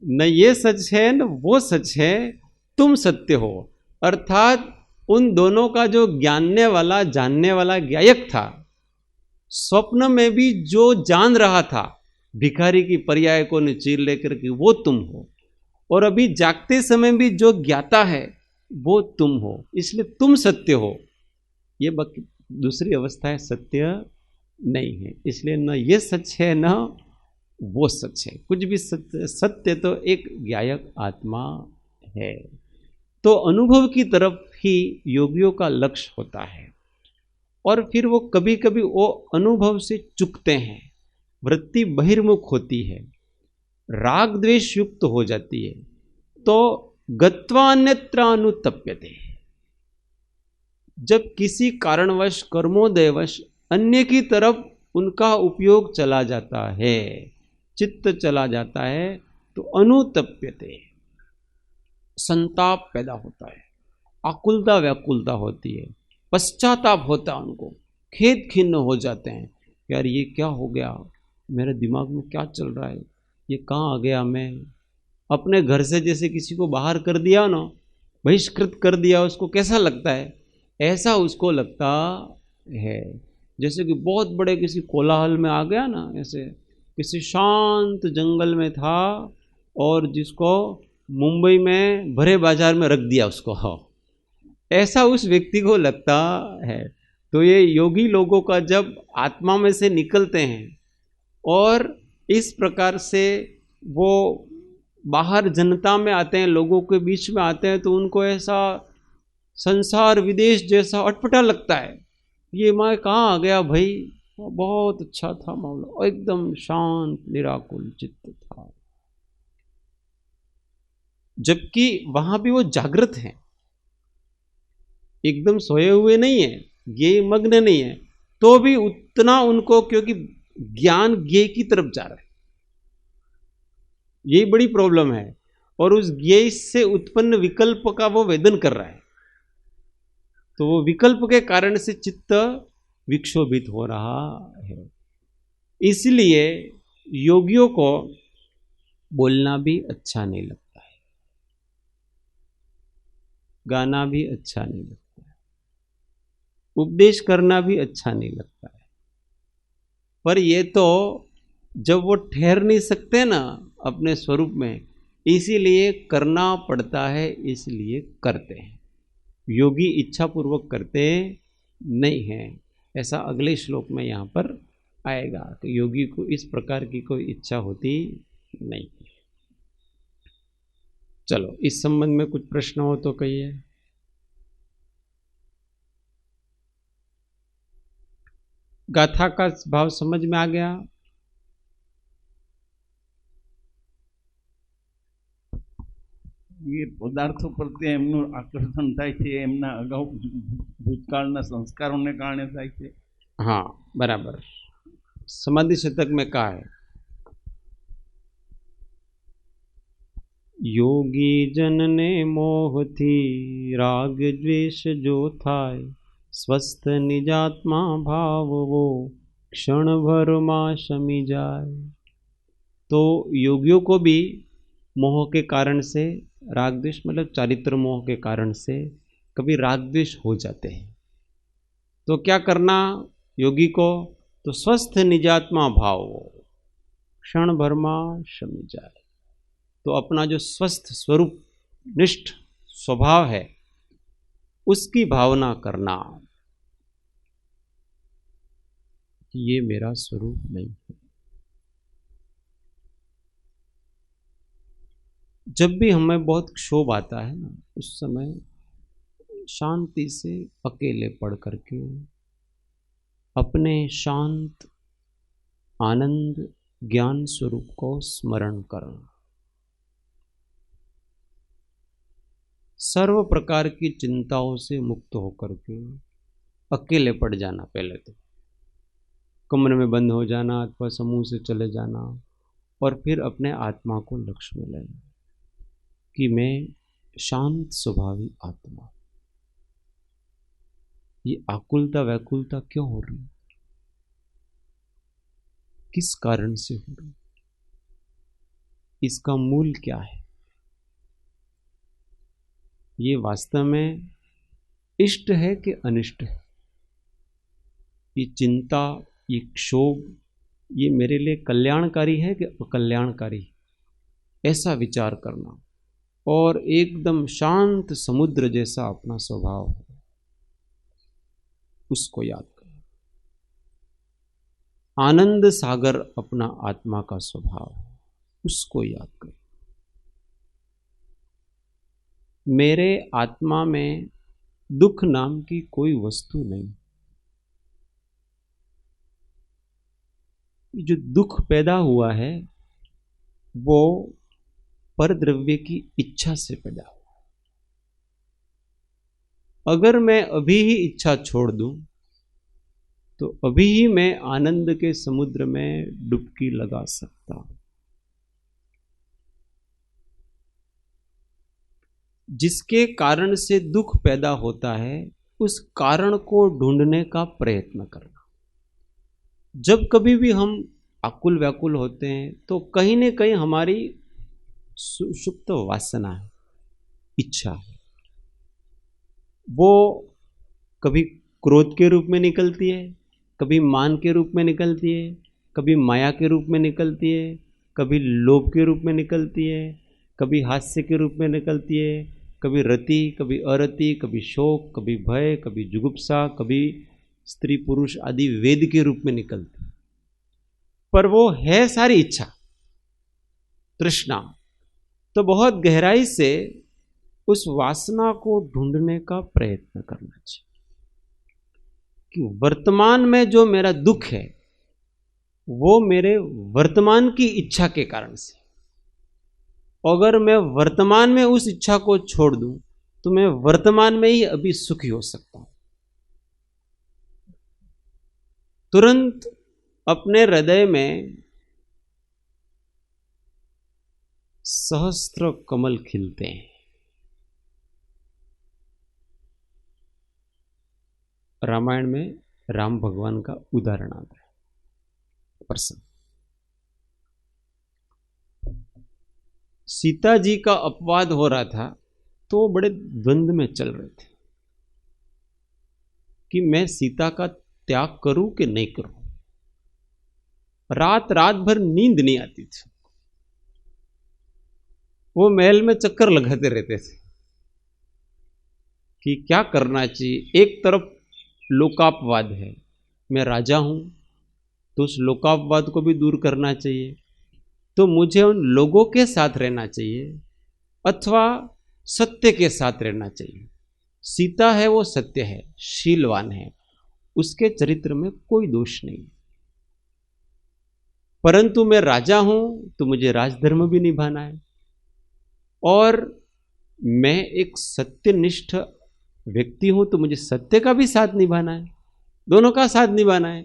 न ये सच है न वो सच है, तुम सत्य हो। अर्थात उन दोनों का जो जानने वाला ज्ञायक था, स्वप्न में भी जो जान रहा था भिखारी की पर्याय को चीर लेकर के, वो तुम हो, और अभी जागते समय भी जो ज्ञाता है वो तुम हो, इसलिए तुम सत्य हो। ये दूसरी अवस्था है सत्य नहीं है, इसलिए न ये सच है न वो सच है, कुछ भी सत्य तो एक ज्ञायक आत्मा है। तो अनुभव की तरफ ही योगियों का लक्ष्य होता है, और फिर वो कभी कभी वो अनुभव से चूकते हैं, वृत्ति बहिर्मुख होती है, राग द्वेष युक्त हो जाती है, तो गत्वान्यत्रानुतप्यते। जब किसी कारणवश कर्मोदयवश अन्य की तरफ उनका उपयोग चला जाता है, चित्त चला जाता है, तो अनुतप्यते, संताप पैदा होता है, आकुलता व्याकुलता होती है, पश्चाताप होता है, उनको खेद खिन्न हो जाते हैं, यार ये क्या हो गया, मेरे दिमाग में क्या चल रहा है, ये कहाँ आ गया, मैं अपने घर से जैसे किसी को बाहर कर दिया ना, बहिष्कृत कर दिया, उसको कैसा लगता है? ऐसा उसको लगता है जैसे कि बहुत बड़े किसी कोलाहल में आ गया ना, ऐसे किसी शांत जंगल में था और जिसको मुंबई में भरे बाजार में रख दिया उसको, ऐसा उस व्यक्ति को लगता है। तो ये योगी लोगों का जब आत्मा में से निकलते हैं और इस प्रकार से वो बाहर जनता में आते हैं, लोगों के बीच में आते हैं, तो उनको ऐसा संसार विदेश जैसा अटपटा लगता है। ये मैं कहाँ आ गया भाई, बहुत अच्छा था मामला, एकदम शांत निराकुल चित्त था। जबकि वहां भी वो जागृत हैं, एकदम सोए हुए नहीं है, ये मग्न नहीं है, तो भी उतना उनको, क्योंकि ज्ञान ज्ञेय की तरफ जा रहा है, यही बड़ी प्रॉब्लम है। और उस ज्ञेय से उत्पन्न विकल्प का वो वेदन कर रहा है, तो वो विकल्प के कारण से चित्त विक्षोभित हो रहा है। इसलिए योगियों को बोलना भी अच्छा नहीं लगता है, गाना भी अच्छा नहीं लगता है, उपदेश करना भी अच्छा नहीं लगता है। पर ये तो जब वो ठहर नहीं सकते ना अपने स्वरूप में, इसीलिए करना पड़ता है, इसलिए करते हैं। योगी इच्छा पूर्वक करते नहीं हैं, ऐसा अगले श्लोक में यहाँ पर आएगा कि योगी को इस प्रकार की कोई इच्छा होती नहीं। चलो, इस संबंध में कुछ प्रश्न हो तो कहिए। गाथा का भाव समझ में आ गया? ये पदार्थों प्रत्ये एमનું આકર્ષણ થાય છે, એમના અગાઉ ભૂતકાળના સંસ્કારોને કારણે થાય છે। हाँ, बराबर। समाधि शतक में कहा है, योगी जन ने मोह थी राग द्वेष जो थाय, स्वस्थ निजात्मा भाव वो क्षण भर मां शमी जाए। तो योगियों को भी मोह के कारण से, राग द्वेष मतलब चारित्र मोह के कारण से कभी राग द्वेष हो जाते हैं। तो क्या करना योगी को? तो स्वस्थ निजात्मा भाव क्षण भर में शमी जाए। तो अपना जो स्वस्थ स्वरूप निष्ठ स्वभाव है उसकी भावना करना कि ये मेरा स्वरूप नहीं है। जब भी हमें बहुत क्षोभ आता है ना, उस समय शांति से अकेले पढ़ करके अपने शांत आनंद ज्ञान स्वरूप को स्मरण करना, सर्व प्रकार की चिंताओं से मुक्त होकर के अकेले पड़ जाना। पहले तो कमरे में बंद हो जाना अथवा समूह से चले जाना, और फिर अपने आत्मा को लक्ष्य में लेना कि मैं शांत स्वभावी आत्मा। ये आकुलता व्याकुलता क्यों हो रही, किस कारण से हो रही, इसका मूल क्या है? ये वास्तव में इष्ट है कि अनिष्ट है? ये चिंता, ये क्षोभ, ये मेरे लिए कल्याणकारी है कि अकल्याणकारी? ऐसा विचार करना, और एकदम शांत समुद्र जैसा अपना स्वभाव है उसको याद करें। आनंद सागर अपना आत्मा का स्वभाव है, उसको याद करें। मेरे आत्मा में दुख नाम की कोई वस्तु नहीं। जो दुख पैदा हुआ है वो परद्रव्य की इच्छा से पैदा हुआ। अगर मैं अभी ही इच्छा छोड़ दूं तो अभी ही मैं आनंद के समुद्र में डुबकी लगा सकता हूं। जिसके कारण से दुख पैदा होता है उस कारण को ढूंढने का प्रयत्न करना। जब कभी भी हम आकुल व्याकुल होते हैं तो कहीं न कहीं हमारी सुषुप्त वासना है, इच्छा है, वो कभी क्रोध के रूप में निकलती है, कभी मान के रूप में निकलती है, कभी माया के रूप में निकलती है, कभी लोभ के रूप में निकलती है, कभी हास्य के रूप में निकलती है, कभी रति, कभी अरति, कभी शोक, कभी भय, कभी जुगुप्सा, कभी स्त्री पुरुष आदि वेद के रूप में निकलती है। पर वो है सारी इच्छा, तृष्णा। तो बहुत गहराई से उस वासना को ढूंढने का प्रयत्न करना चाहिए कि वर्तमान में जो मेरा दुख है वो मेरे वर्तमान की इच्छा के कारण से। अगर मैं वर्तमान में उस इच्छा को छोड़ दूं तो मैं वर्तमान में ही अभी सुखी हो सकता हूं। तुरंत अपने हृदय में सहस्त्र कमल खिलते हैं। रामायण में राम भगवान का उदाहरण आता है, प्रसंग। सीता जी का अपवाद हो रहा था तो वो बड़े द्वंद्व में चल रहे थे कि मैं सीता का त्याग करूं कि नहीं करूं। रात रात भर नींद नहीं आती थी, वो महल में चक्कर लगाते रहते थे कि क्या करना चाहिए। एक तरफ लोकापवाद है, मैं राजा हूं तो उस लोकापवाद को भी दूर करना चाहिए, तो मुझे उन लोगों के साथ रहना चाहिए अथवा सत्य के साथ रहना चाहिए। सीता है वो सत्य है, शीलवान है, उसके चरित्र में कोई दोष नहीं, परंतु मैं राजा हूं तो मुझे राजधर्म भी निभाना है और मैं एक सत्यनिष्ठ व्यक्ति हूं तो मुझे सत्य का भी साथ निभाना है, दोनों का साथ निभाना है।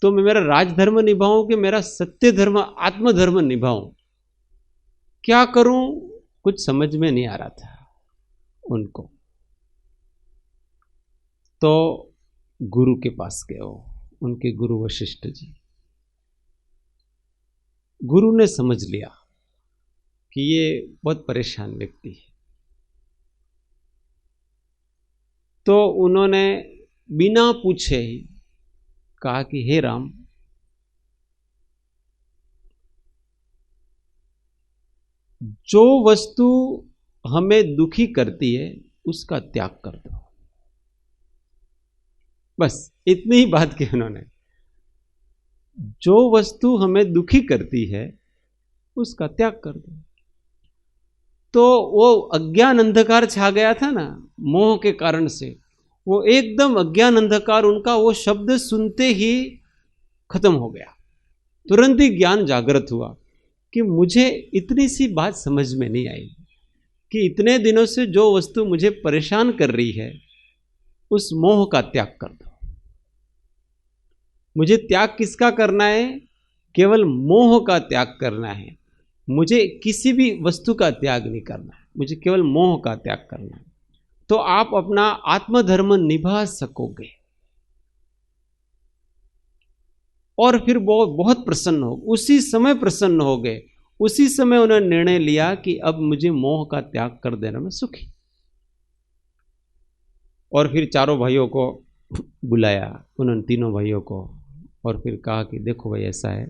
तो मैं मेरा राजधर्म निभाऊं कि मेरा सत्य धर्म आत्मधर्म निभाऊं, क्या करूं कुछ समझ में नहीं आ रहा था उनको। तो गुरु के पास गए वो, उनके गुरु वशिष्ठ जी। गुरु ने समझ लिया कि ये बहुत परेशान व्यक्ति है, तो उन्होंने बिना पूछे ही कहा कि हे राम, जो वस्तु हमें दुखी करती है उसका त्याग कर दो। बस इतनी ही बात की उन्होंने। जो वस्तु हमें दुखी करती है उसका त्याग कर दो। तो वो अज्ञान अंधकार छा गया था ना मोह के कारण से, वो एकदम अज्ञान अंधकार उनका वो शब्द सुनते ही खत्म हो गया। तुरंत ही ज्ञान जागृत हुआ कि मुझे इतनी सी बात समझ में नहीं आई कि इतने दिनों से जो वस्तु मुझे परेशान कर रही है उस मोह का त्याग कर दो। मुझे त्याग किसका करना है? केवल मोह का त्याग करना है। मुझे किसी भी वस्तु का त्याग नहीं करना है, मुझे केवल मोह का त्याग करना है। तो आप अपना आत्मधर्म निभा सकोगे। और फिर वो बहुत प्रसन्न हो, उसी समय प्रसन्न हो गए। उसी समय उन्होंने निर्णय लिया कि अब मुझे मोह का त्याग कर देना मैं सुखी। और फिर चारों भाइयों को बुलाया, उन्होंने तीनों भाइयों को, और फिर कहा कि देखो भाई ऐसा है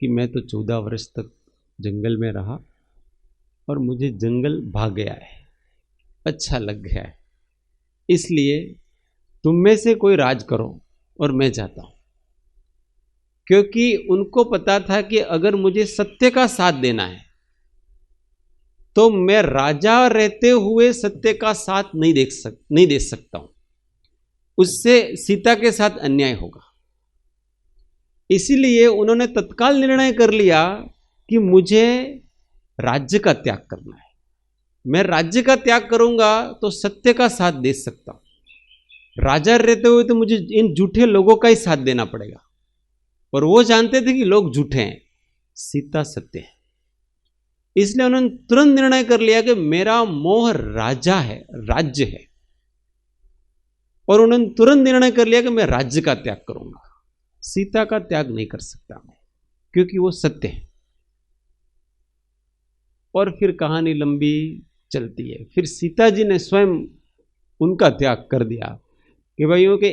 कि मैं तो 14 वर्ष तक जंगल में रहा और मुझे जंगल भाग गया है, अच्छा लग गया है, इसलिए तुम में से कोई राज करो और मैं जाता हूं। क्योंकि उनको पता था कि अगर मुझे सत्य का साथ देना है तो मैं राजा रहते हुए सत्य का साथ नहीं दे सकता हूं, उससे सीता के साथ अन्याय होगा। इसीलिए उन्होंने तत्काल निर्णय कर लिया कि मुझे राज्य का त्याग करना है। मैं राज्य का त्याग करूंगा तो सत्य का साथ दे सकता हूं। राजा रहते हुए तो मुझे इन झूठे लोगों का ही साथ देना पड़ेगा, और वो जानते थे कि लोग झूठे हैं, सीता सत्य है। इसलिए उन्होंने तुरंत निर्णय कर लिया कि मेरा मोह राजा है, राज्य है, और उन्होंने तुरंत निर्णय कर लिया कि मैं राज्य का त्याग करूंगा, सीता का त्याग नहीं कर सकता मैं, क्योंकि वो सत्य है। और फिर कहानी लंबी चलती है। फिर सीता जी ने स्वयं उनका त्याग कर दिया कि भाइयों के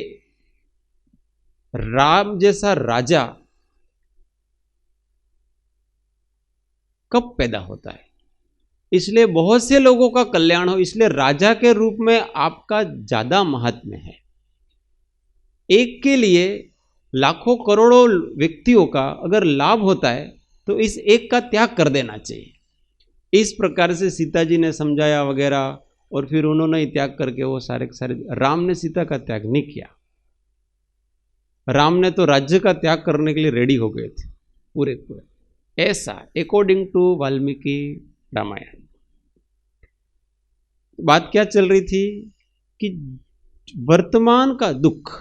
राम जैसा राजा कब पैदा होता है, इसलिए बहुत से लोगों का कल्याण हो, इसलिए राजा के रूप में आपका ज्यादा महात्म्य है। एक के लिए लाखों करोड़ों व्यक्तियों का अगर लाभ होता है तो इस एक का त्याग कर देना चाहिए। इस प्रकार से सीता जी ने समझाया वगैरह, और फिर उन्होंने ही त्याग करके वो सारे के सारे, राम ने सीता का त्याग नहीं किया। राम ने तो राज्य का त्याग करने के लिए रेडी हो गए थे पूरे पूरे। ऐसा अकॉर्डिंग टू वाल्मीकि रामायण। बात क्या चल रही थी कि वर्तमान का दुख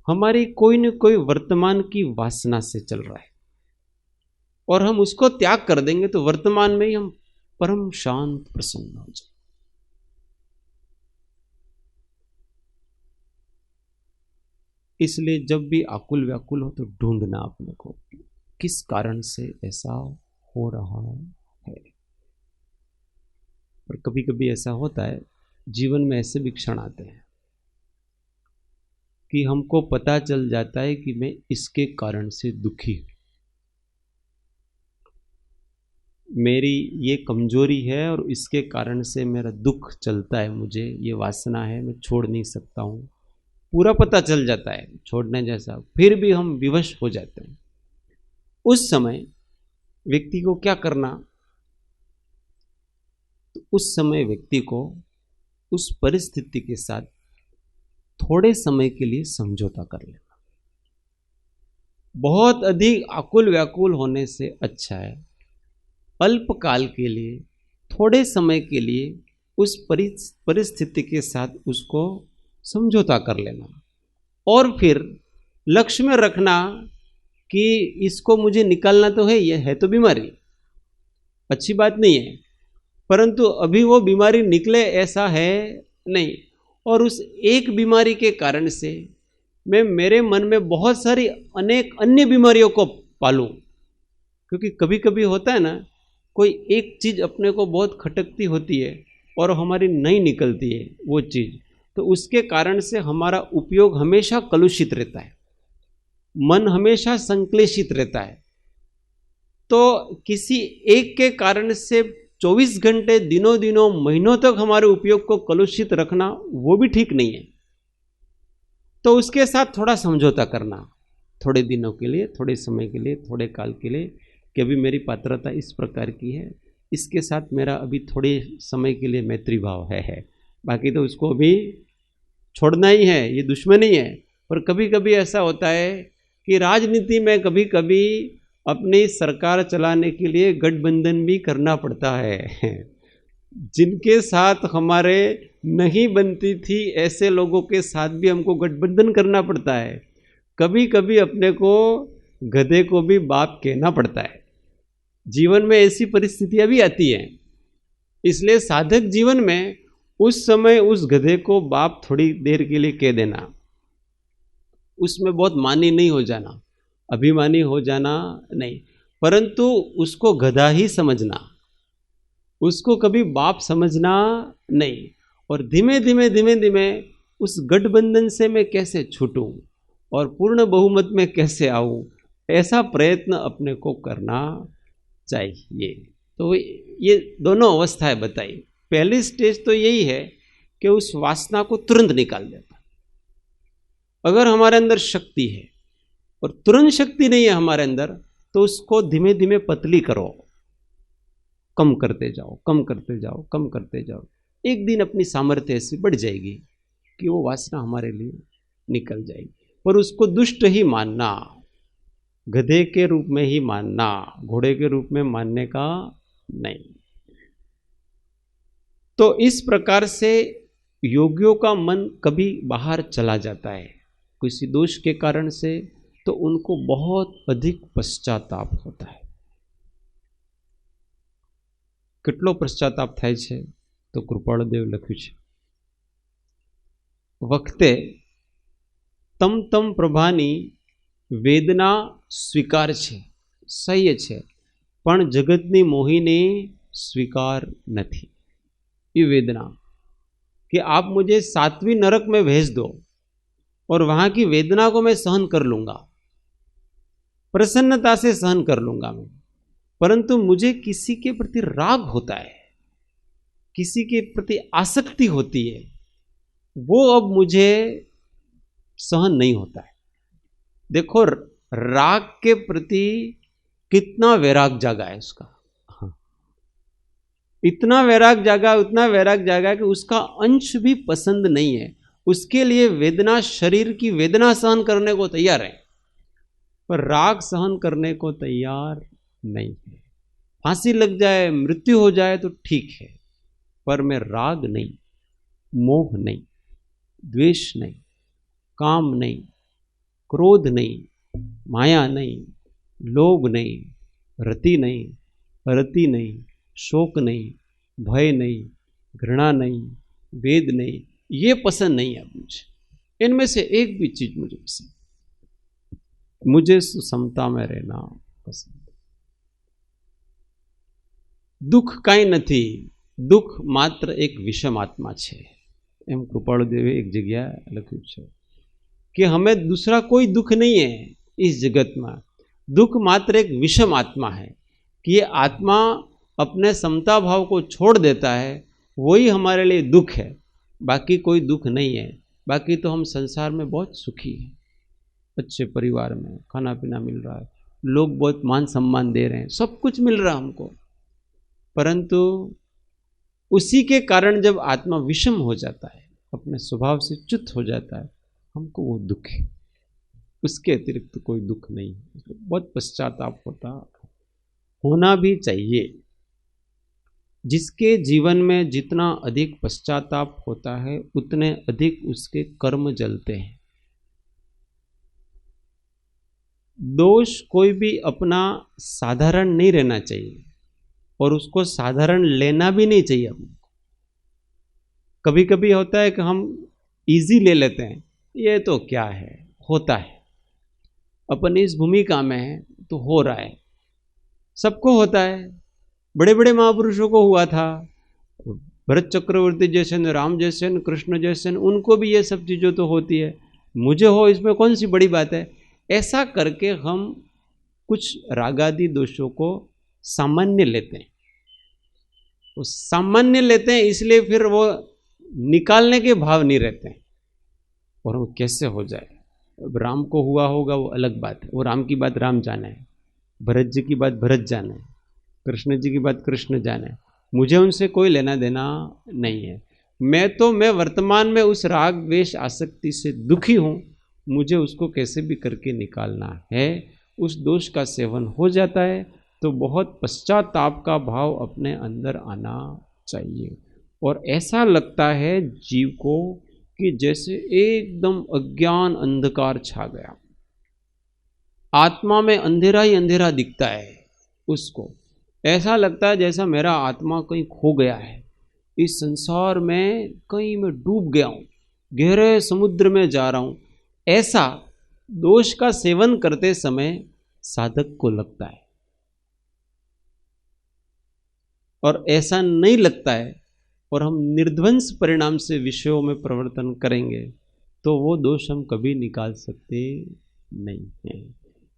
हमारी कोई न कोई वर्तमान की वासना से चल रहा है, और हम उसको त्याग कर देंगे तो वर्तमान में ही हम परम शांत प्रसन्न हो जाए। इसलिए जब भी आकुल व्याकुल हो तो ढूंढना अपने को, किस कारण से ऐसा हो रहा है। और कभी कभी ऐसा होता है जीवन में, ऐसे भी क्षण आते हैं कि हमको पता चल जाता है कि मैं इसके कारण से दुखी हूं, मेरी ये कमजोरी है और इसके कारण से मेरा दुख चलता है, मुझे ये वासना है, मैं छोड़ नहीं सकता हूं, पूरा पता चल जाता है छोड़ने जैसा, फिर भी हम विवश हो जाते हैं। उस समय व्यक्ति को क्या करना, तो उस समय व्यक्ति को उस परिस्थिति के साथ थोड़े समय के लिए समझौता कर लेना। बहुत अधिक आकुल व्याकुल होने से अच्छा है अल्पकाल के लिए, थोड़े समय के लिए उस परिस्थिति के साथ उसको समझौता कर लेना, और फिर लक्ष्य में रखना कि इसको मुझे निकालना तो है, यह है तो बीमारी, अच्छी बात नहीं है, परंतु अभी वो बीमारी निकले ऐसा है नहीं। और उस एक बीमारी के कारण से मैं मेरे मन में बहुत सारी अनेक अन्य बीमारियों को पालूं, क्योंकि कभी कभी होता है ना, कोई एक चीज अपने को बहुत खटकती होती है और हमारी नहीं निकलती है वो चीज, तो उसके कारण से हमारा उपयोग हमेशा कलुषित रहता है, मन हमेशा संक्लेशित रहता है। तो किसी एक के कारण से 24 घंटे दिनों दिनों महीनों तक हमारे उपयोग को कलुषित रखना वो भी ठीक नहीं है। तो उसके साथ थोड़ा समझौता करना, थोड़े दिनों के लिए, थोड़े समय के लिए, थोड़े काल के लिए, कि अभी मेरी पात्रता इस प्रकार की है, इसके साथ मेरा अभी थोड़े समय के लिए मैत्री भाव है, बाकी तो उसको अभी छोड़ना ही है, ये दुश्मनी है। और कभी कभी ऐसा होता है कि राजनीति में कभी कभी अपनी सरकार चलाने के लिए गठबंधन भी करना पड़ता है। जिनके साथ हमारे नहीं बनती थी ऐसे लोगों के साथ भी हमको गठबंधन करना पड़ता है। कभी कभी अपने को गधे को भी बाप कहना पड़ता है। जीवन में ऐसी परिस्थितियां भी आती हैं, इसलिए साधक जीवन में उस समय उस गधे को बाप थोड़ी देर के लिए कह देना, उसमें बहुत मानी नहीं हो जाना, अभिमानी हो जाना नहीं, परंतु उसको गधा ही समझना, उसको कभी बाप समझना नहीं। और धीमे धीमे धीमे धीमे उस गठबंधन से मैं कैसे छूटूं और पूर्ण बहुमत में कैसे आऊं, ऐसा प्रयत्न अपने को करना चाहिए। तो ये दोनों अवस्थाएं बताई। पहली स्टेज तो यही है कि उस वासना को तुरंत निकाल देता। अगर हमारे अंदर शक्ति है और तुरंत शक्ति नहीं है हमारे अंदर, तो उसको धीमे धीमे पतली करो, कम करते जाओ, कम करते जाओ, कम करते जाओ। एक दिन अपनी सामर्थ्य ऐसी बढ़ जाएगी कि वो वासना हमारे लिए निकल जाएगी। पर उसको दुष्ट ही मानना, गधे के रूप में ही मानना, घोड़े के रूप में मानने का नहीं। तो इस प्रकार से योगियों का मन कभी बाहर चला जाता है किसी दोष के कारण से, तो उनको बहुत अधिक पश्चाताप होता है। કેટલો પશ્ચાતાપ થાય છે તો કૃપાળદેવ લખ્યું છે, વખતે તમ તમ પ્રભાની વેદના સ્વીકાર છે, સહ્ય છે, પણ જગતની મોહિની स्वीकार નથી। ये वेदना कि आप मुझे 7वीं नरक में भेज दो और वहां की वेदना को मैं सहन कर लूंगा, प्रसन्नता से सहन कर लूंगा मैं, परंतु मुझे किसी के प्रति राग होता है, किसी के प्रति आसक्ति होती है, वो अब मुझे सहन नहीं होता है। देखो राग के प्रति कितना वैराग जागा है उसका, इतना वैराग जागा, उतना वैराग जागा कि उसका अंश भी पसंद नहीं है। उसके लिए वेदना, शरीर की वेदना सहन करने को तैयार है, पर राग सहन करने को तैयार नहीं है। फांसी लग जाए, मृत्यु हो जाए तो ठीक है, पर मैं राग नहीं, मोह नहीं, द्वेष नहीं, काम नहीं, क्रोध नहीं, माया नहीं, लोभ नहीं, रति नहीं, अरति नहीं, शोक नहीं, भय नहीं, घृणा नहीं, वेद नहीं, ये पसंद नहीं है मुझे। इनमें से एक भी चीज मुझे पसंद, मुझे समता में रहना पसंद। दुख काई નથી, दुख मात्र एक विषम आत्मा છે, એમ કૃપાળુદેવે એક જગ્યા લખ્યું છે कि हमें दूसरा कोई दुख नहीं है इस जगत में, दुख मात्र एक विषम आत्मा है कि ये आत्मा अपने समता भाव को छोड़ देता है, वही हमारे लिए दुख है, बाकी कोई दुख नहीं है। बाकी तो हम संसार में बहुत सुखी हैं, अच्छे परिवार में खाना पीना मिल रहा है, लोग बहुत मान सम्मान दे रहे हैं, सब कुछ मिल रहा है हमको, परंतु उसी के कारण जब आत्मा विषम हो जाता है, अपने स्वभाव से च्युत हो जाता है, हमको वो दुख है, उसके अतिरिक्त तो कोई दुख नहीं है। बहुत पश्चाताप होना भी चाहिए। जिसके जीवन में जितना अधिक पश्चाताप होता है उतने अधिक उसके कर्म जलते हैं। दोष कोई भी अपना साधारण नहीं रहना चाहिए और उसको साधारण लेना भी नहीं चाहिए। हमको कभी कभी होता है कि हम इजी ले लेते हैं, ये तो क्या है, होता है, अपन इस भूमिका में है तो हो रहा है, सबको होता है। बड़े बड़े महापुरुषों को हुआ था, भरत चक्रवर्ती जैसे, राम जैसे, कृष्ण जैसे, उनको भी ये सब चीज़ें तो होती है, मुझे हो इसमें कौन सी बड़ी बात है। ऐसा करके हम कुछ रागादि दोषों को सामान्य लेते हैं, वो सामान्य लेते हैं, इसलिए फिर वो निकालने के भाव नहीं रहते हैं। और वो कैसे हो जाए, अब राम को हुआ होगा वो अलग बात है, वो राम की बात राम जाने है, भरत जी की बात भरत जाने है, कृष्ण जी की बात कृष्ण जाने है, मुझे उनसे कोई लेना देना नहीं है। मैं वर्तमान में उस राग द्वेष आसक्ति से दुखी हूँ, मुझे उसको कैसे भी करके निकालना है। उस दोष का सेवन हो जाता है तो बहुत पश्चाताप का भाव अपने अंदर आना चाहिए, और ऐसा लगता है जीव को कि जैसे एकदम अज्ञान अंधकार छा गया, आत्मा में अंधेरा ही अंधेरा दिखता है उसको। ऐसा लगता है जैसा मेरा आत्मा कहीं खो गया है, इस संसार में कहीं मैं डूब गया हूँ, गहरे समुद्र में जा रहा हूँ। ऐसा दोष का सेवन करते समय साधक को लगता है, और ऐसा नहीं लगता है और हम निर्ध्वंस परिणाम से विषयों में प्रवर्तन करेंगे तो वो दोष हम कभी निकाल सकते नहीं हैं।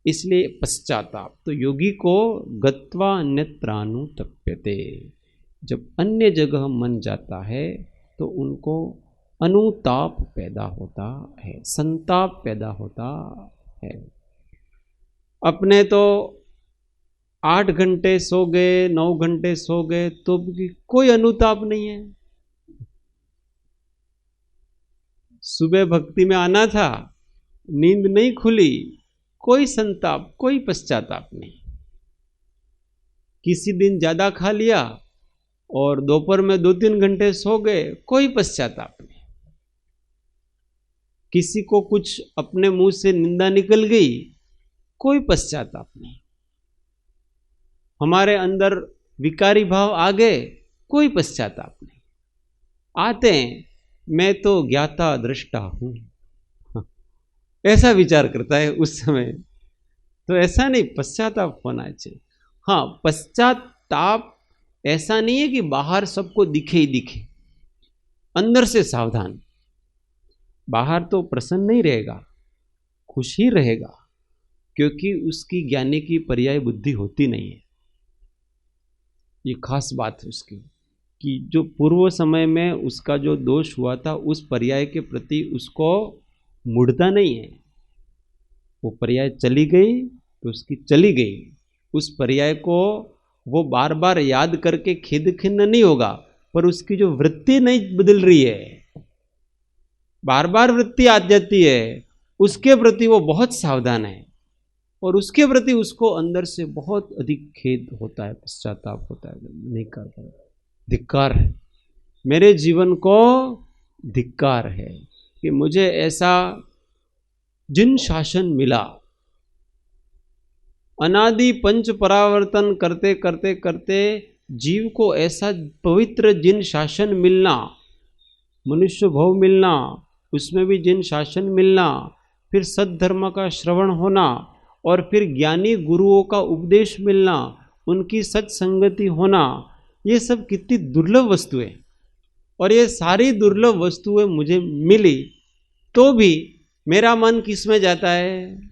इसलिए पश्चाताप तो योगी को गत्वा अन्यत्रानु तप्यते, जब अन्य जगह मन जाता है तो उनको अनुताप पैदा होता है, संताप पैदा होता है। अपने तो 8 घंटे सो गए, 9 घंटे सो गए तो भी कोई अनुताप नहीं है। सुबह भक्ति में आना था, नींद नहीं खुली, कोई संताप, कोई पश्चाताप नहीं। किसी दिन ज्यादा खा लिया और दोपहर में 2-3 घंटे सो गए, कोई पश्चाताप नहीं। किसी को कुछ अपने मुंह से निंदा निकल गई, कोई पश्चाताप नहीं। हमारे अंदर विकारी भाव आ गए, कोई पश्चाताप नहीं। आते हैं, मैं तो ज्ञाता दृष्टा हूं, ऐसा विचार करता है उस समय। तो ऐसा नहीं, पश्चाताप होना चाहिए। हाँ, पश्चाताप ऐसा नहीं है कि बाहर सबको दिखे ही दिखे, अंदर से सावधान। बाहर तो प्रसन्न नहीं रहेगा, खुश ही रहेगा, क्योंकि उसकी ज्ञानी की पर्याय बुद्धि होती नहीं है। ये खास बात है उसकी, कि जो पूर्व समय में उसका जो दोष हुआ था उस पर्याय के प्रति उसको मुड़ता नहीं है। वो पर्याय चली गई तो उसकी चली गई, उस पर्याय को वो बार बार याद करके खेद खिन्न नहीं होगा, पर उसकी जो वृत्ति नहीं बदल रही है, बार बार वृत्ति आ जाती है, उसके प्रति वो बहुत सावधान है, और उसके प्रति उसको अंदर से बहुत अधिक खेद होता है, पश्चाताप होता है, नहीं कर पाए, धिक्कार है, मेरे जीवन को धिक्कार है कि मुझे ऐसा जिन शासन मिला, अनादि पंच परावर्तन करते करते करते जीव को ऐसा पवित्र जिन शासन मिलना, मनुष्य भव मिलना, उसमें भी जिन शासन मिलना, फिर सद्धर्म का श्रवण होना, और फिर ज्ञानी गुरुओं का उपदेश मिलना, उनकी सत्संगति होना, ये सब कितनी दुर्लभ वस्तुएं, और ये सारी दुर्लभ वस्तुएं मुझे मिली तो भी मेरा मन किस में जाता है?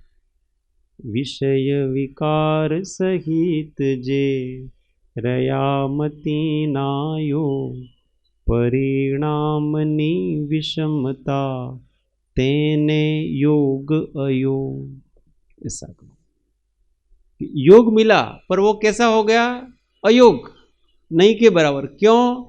विषय विकार सहित जे रयामती नायो, परिणामनी विषमता तेने योग अयोग। ऐसा योग मिला पर वो कैसा हो गया? अयोग, नहीं के बराबर। क्यों?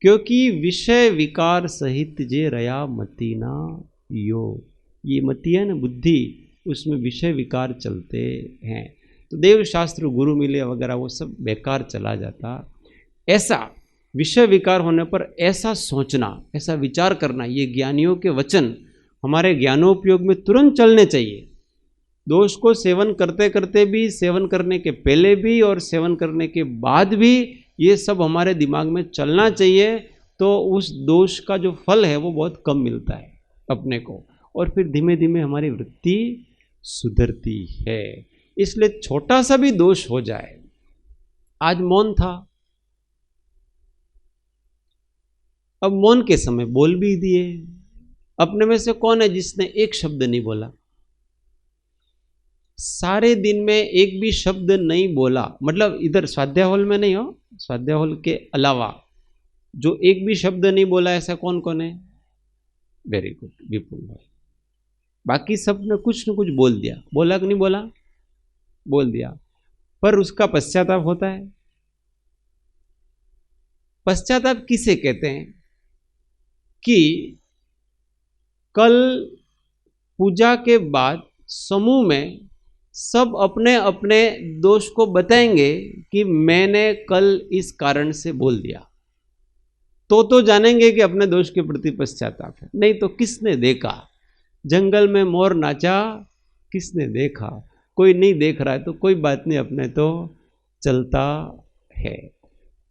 क्योंकि विषय विकार सहित जे रया मतीना योग, ये मति है ना बुद्धि, उसमें विषय विकार चलते हैं, तो देव शास्त्र गुरु मिले वगैरह वो सब बेकार चला जाता। ऐसा विषय विकार होने पर ऐसा सोचना, ऐसा विचार करना, ये ज्ञानियों के वचन हमारे ज्ञानोपयोग में तुरंत चलने चाहिए। दोष को सेवन करते करते भी, सेवन करने के पहले भी और सेवन करने के बाद भी ये सब हमारे दिमाग में चलना चाहिए, तो उस दोष का जो फल है वो बहुत कम मिलता है अपने को, और फिर धीमे धीमे हमारी वृत्ति सुधरती है। इसलिए छोटा सा भी दोष हो जाए, आज मौन था, अब मौन के समय बोल भी दिए। अपने में से कौन है जिसने एक शब्द नहीं बोला? सारे दिन में एक भी शब्द नहीं बोला, मतलब इधर स्वाध्याय हॉल में नहीं हो, स्वाध्याय हॉल के अलावा जो एक भी शब्द नहीं बोला, ऐसा कौन कौन है? वेरी गुड, विपुल भाई। बाकी सब ने कुछ न कुछ बोल दिया, बोला कि नहीं बोला? बोल दिया, पर उसका पश्चाताप होता है। पश्चाताप किसे कहते हैं? कि कल पूजा के बाद समूह में सब अपने अपने दोष को बताएंगे कि मैंने कल इस कारण से बोल दिया, तो जानेंगे कि अपने दोष के प्रति पश्चाताप है। नहीं तो किसने देखा? जंगल में मोर नाचा, किसने देखा? कोई नहीं देख रहा है तो कोई बात नहीं, अपने तो चलता है।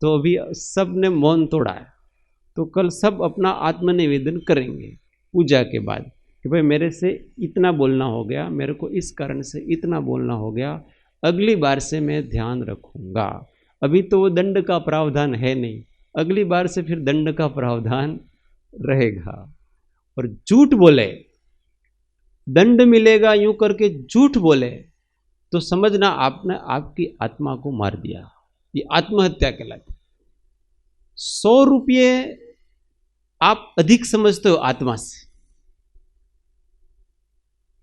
तो अभी सब ने मौन तोड़ा है, तो कल सब अपना आत्मनिवेदन करेंगे पूजा के बाद कि भाई मेरे से इतना बोलना हो गया, मेरे को इस कारण से इतना बोलना हो गया, अगली बार से मैं ध्यान रखूँगा। अभी तो वो दंड का प्रावधान है नहीं, अगली बार से फिर दंड का प्रावधान रहेगा। और झूठ बोले, दंड मिलेगा यूं करके झूठ बोले, तो समझना आपने आपकी आत्मा को मार दिया, ये आत्महत्या कहलाती। 100 रुपये आप अधिक समझते हो आत्मा से।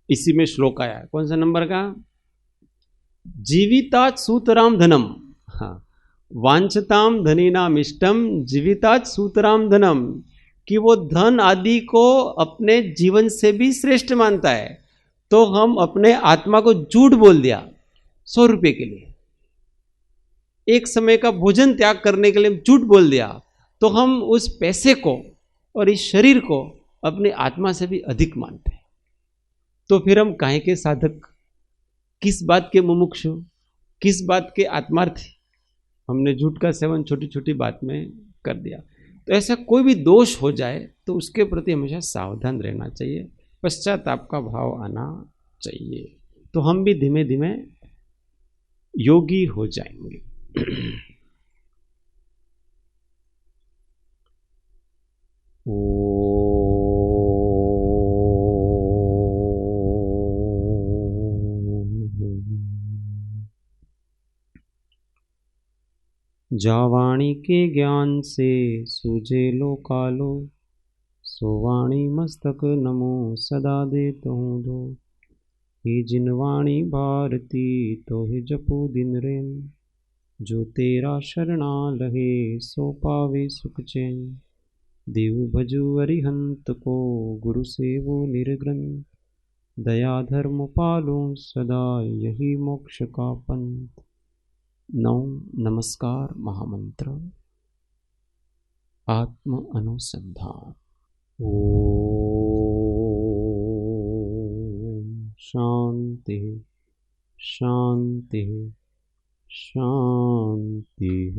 इसी में श्लोक आया, कौन सा नंबर का? जीवितात् सूतराम धनम, हाँ, वांछताम धनीनाम इष्टम जीवितात् सूतराम धनम, कि वो धन आदि को अपने जीवन से भी श्रेष्ठ मानता है, तो हम अपने आत्मा को झूठ बोल दिया 100 रुपये के लिए। एक समय का भोजन त्याग करने के लिए झूठ बोल दिया, तो हम उस पैसे को और इस शरीर को अपनी आत्मा से भी अधिक मानते हैं। तो फिर हम काहे के साधक, किस बात के मुमुक्षु, किस बात के आत्मार्थी? हमने झूठ का सेवन छोटी छोटी बात में कर दिया। तो ऐसा कोई भी दोष हो जाए तो उसके प्रति हमेशा सावधान रहना चाहिए, पश्चाताप का भाव आना चाहिए, तो हम भी धीमे धीमे योगी हो जाएंगे। जावाणी के ज्ञान से सूझे लो कालो, सोवाणी मस्तक नमो सदा दे तो दो। हे जिनवाणी भारती तो ही जपो दिन रेन, जो तेरा शरणा लहे सो पावे सुख चैन। देव भजु अरिहंत को गुरु सेवो निर्ग्रंथ, दया धर्म पालो सदा यही मोक्ष का पंथ। नौ नमस्कार महामंत्र। आत्म अनुसंधान। ओम शांति शांति शांति।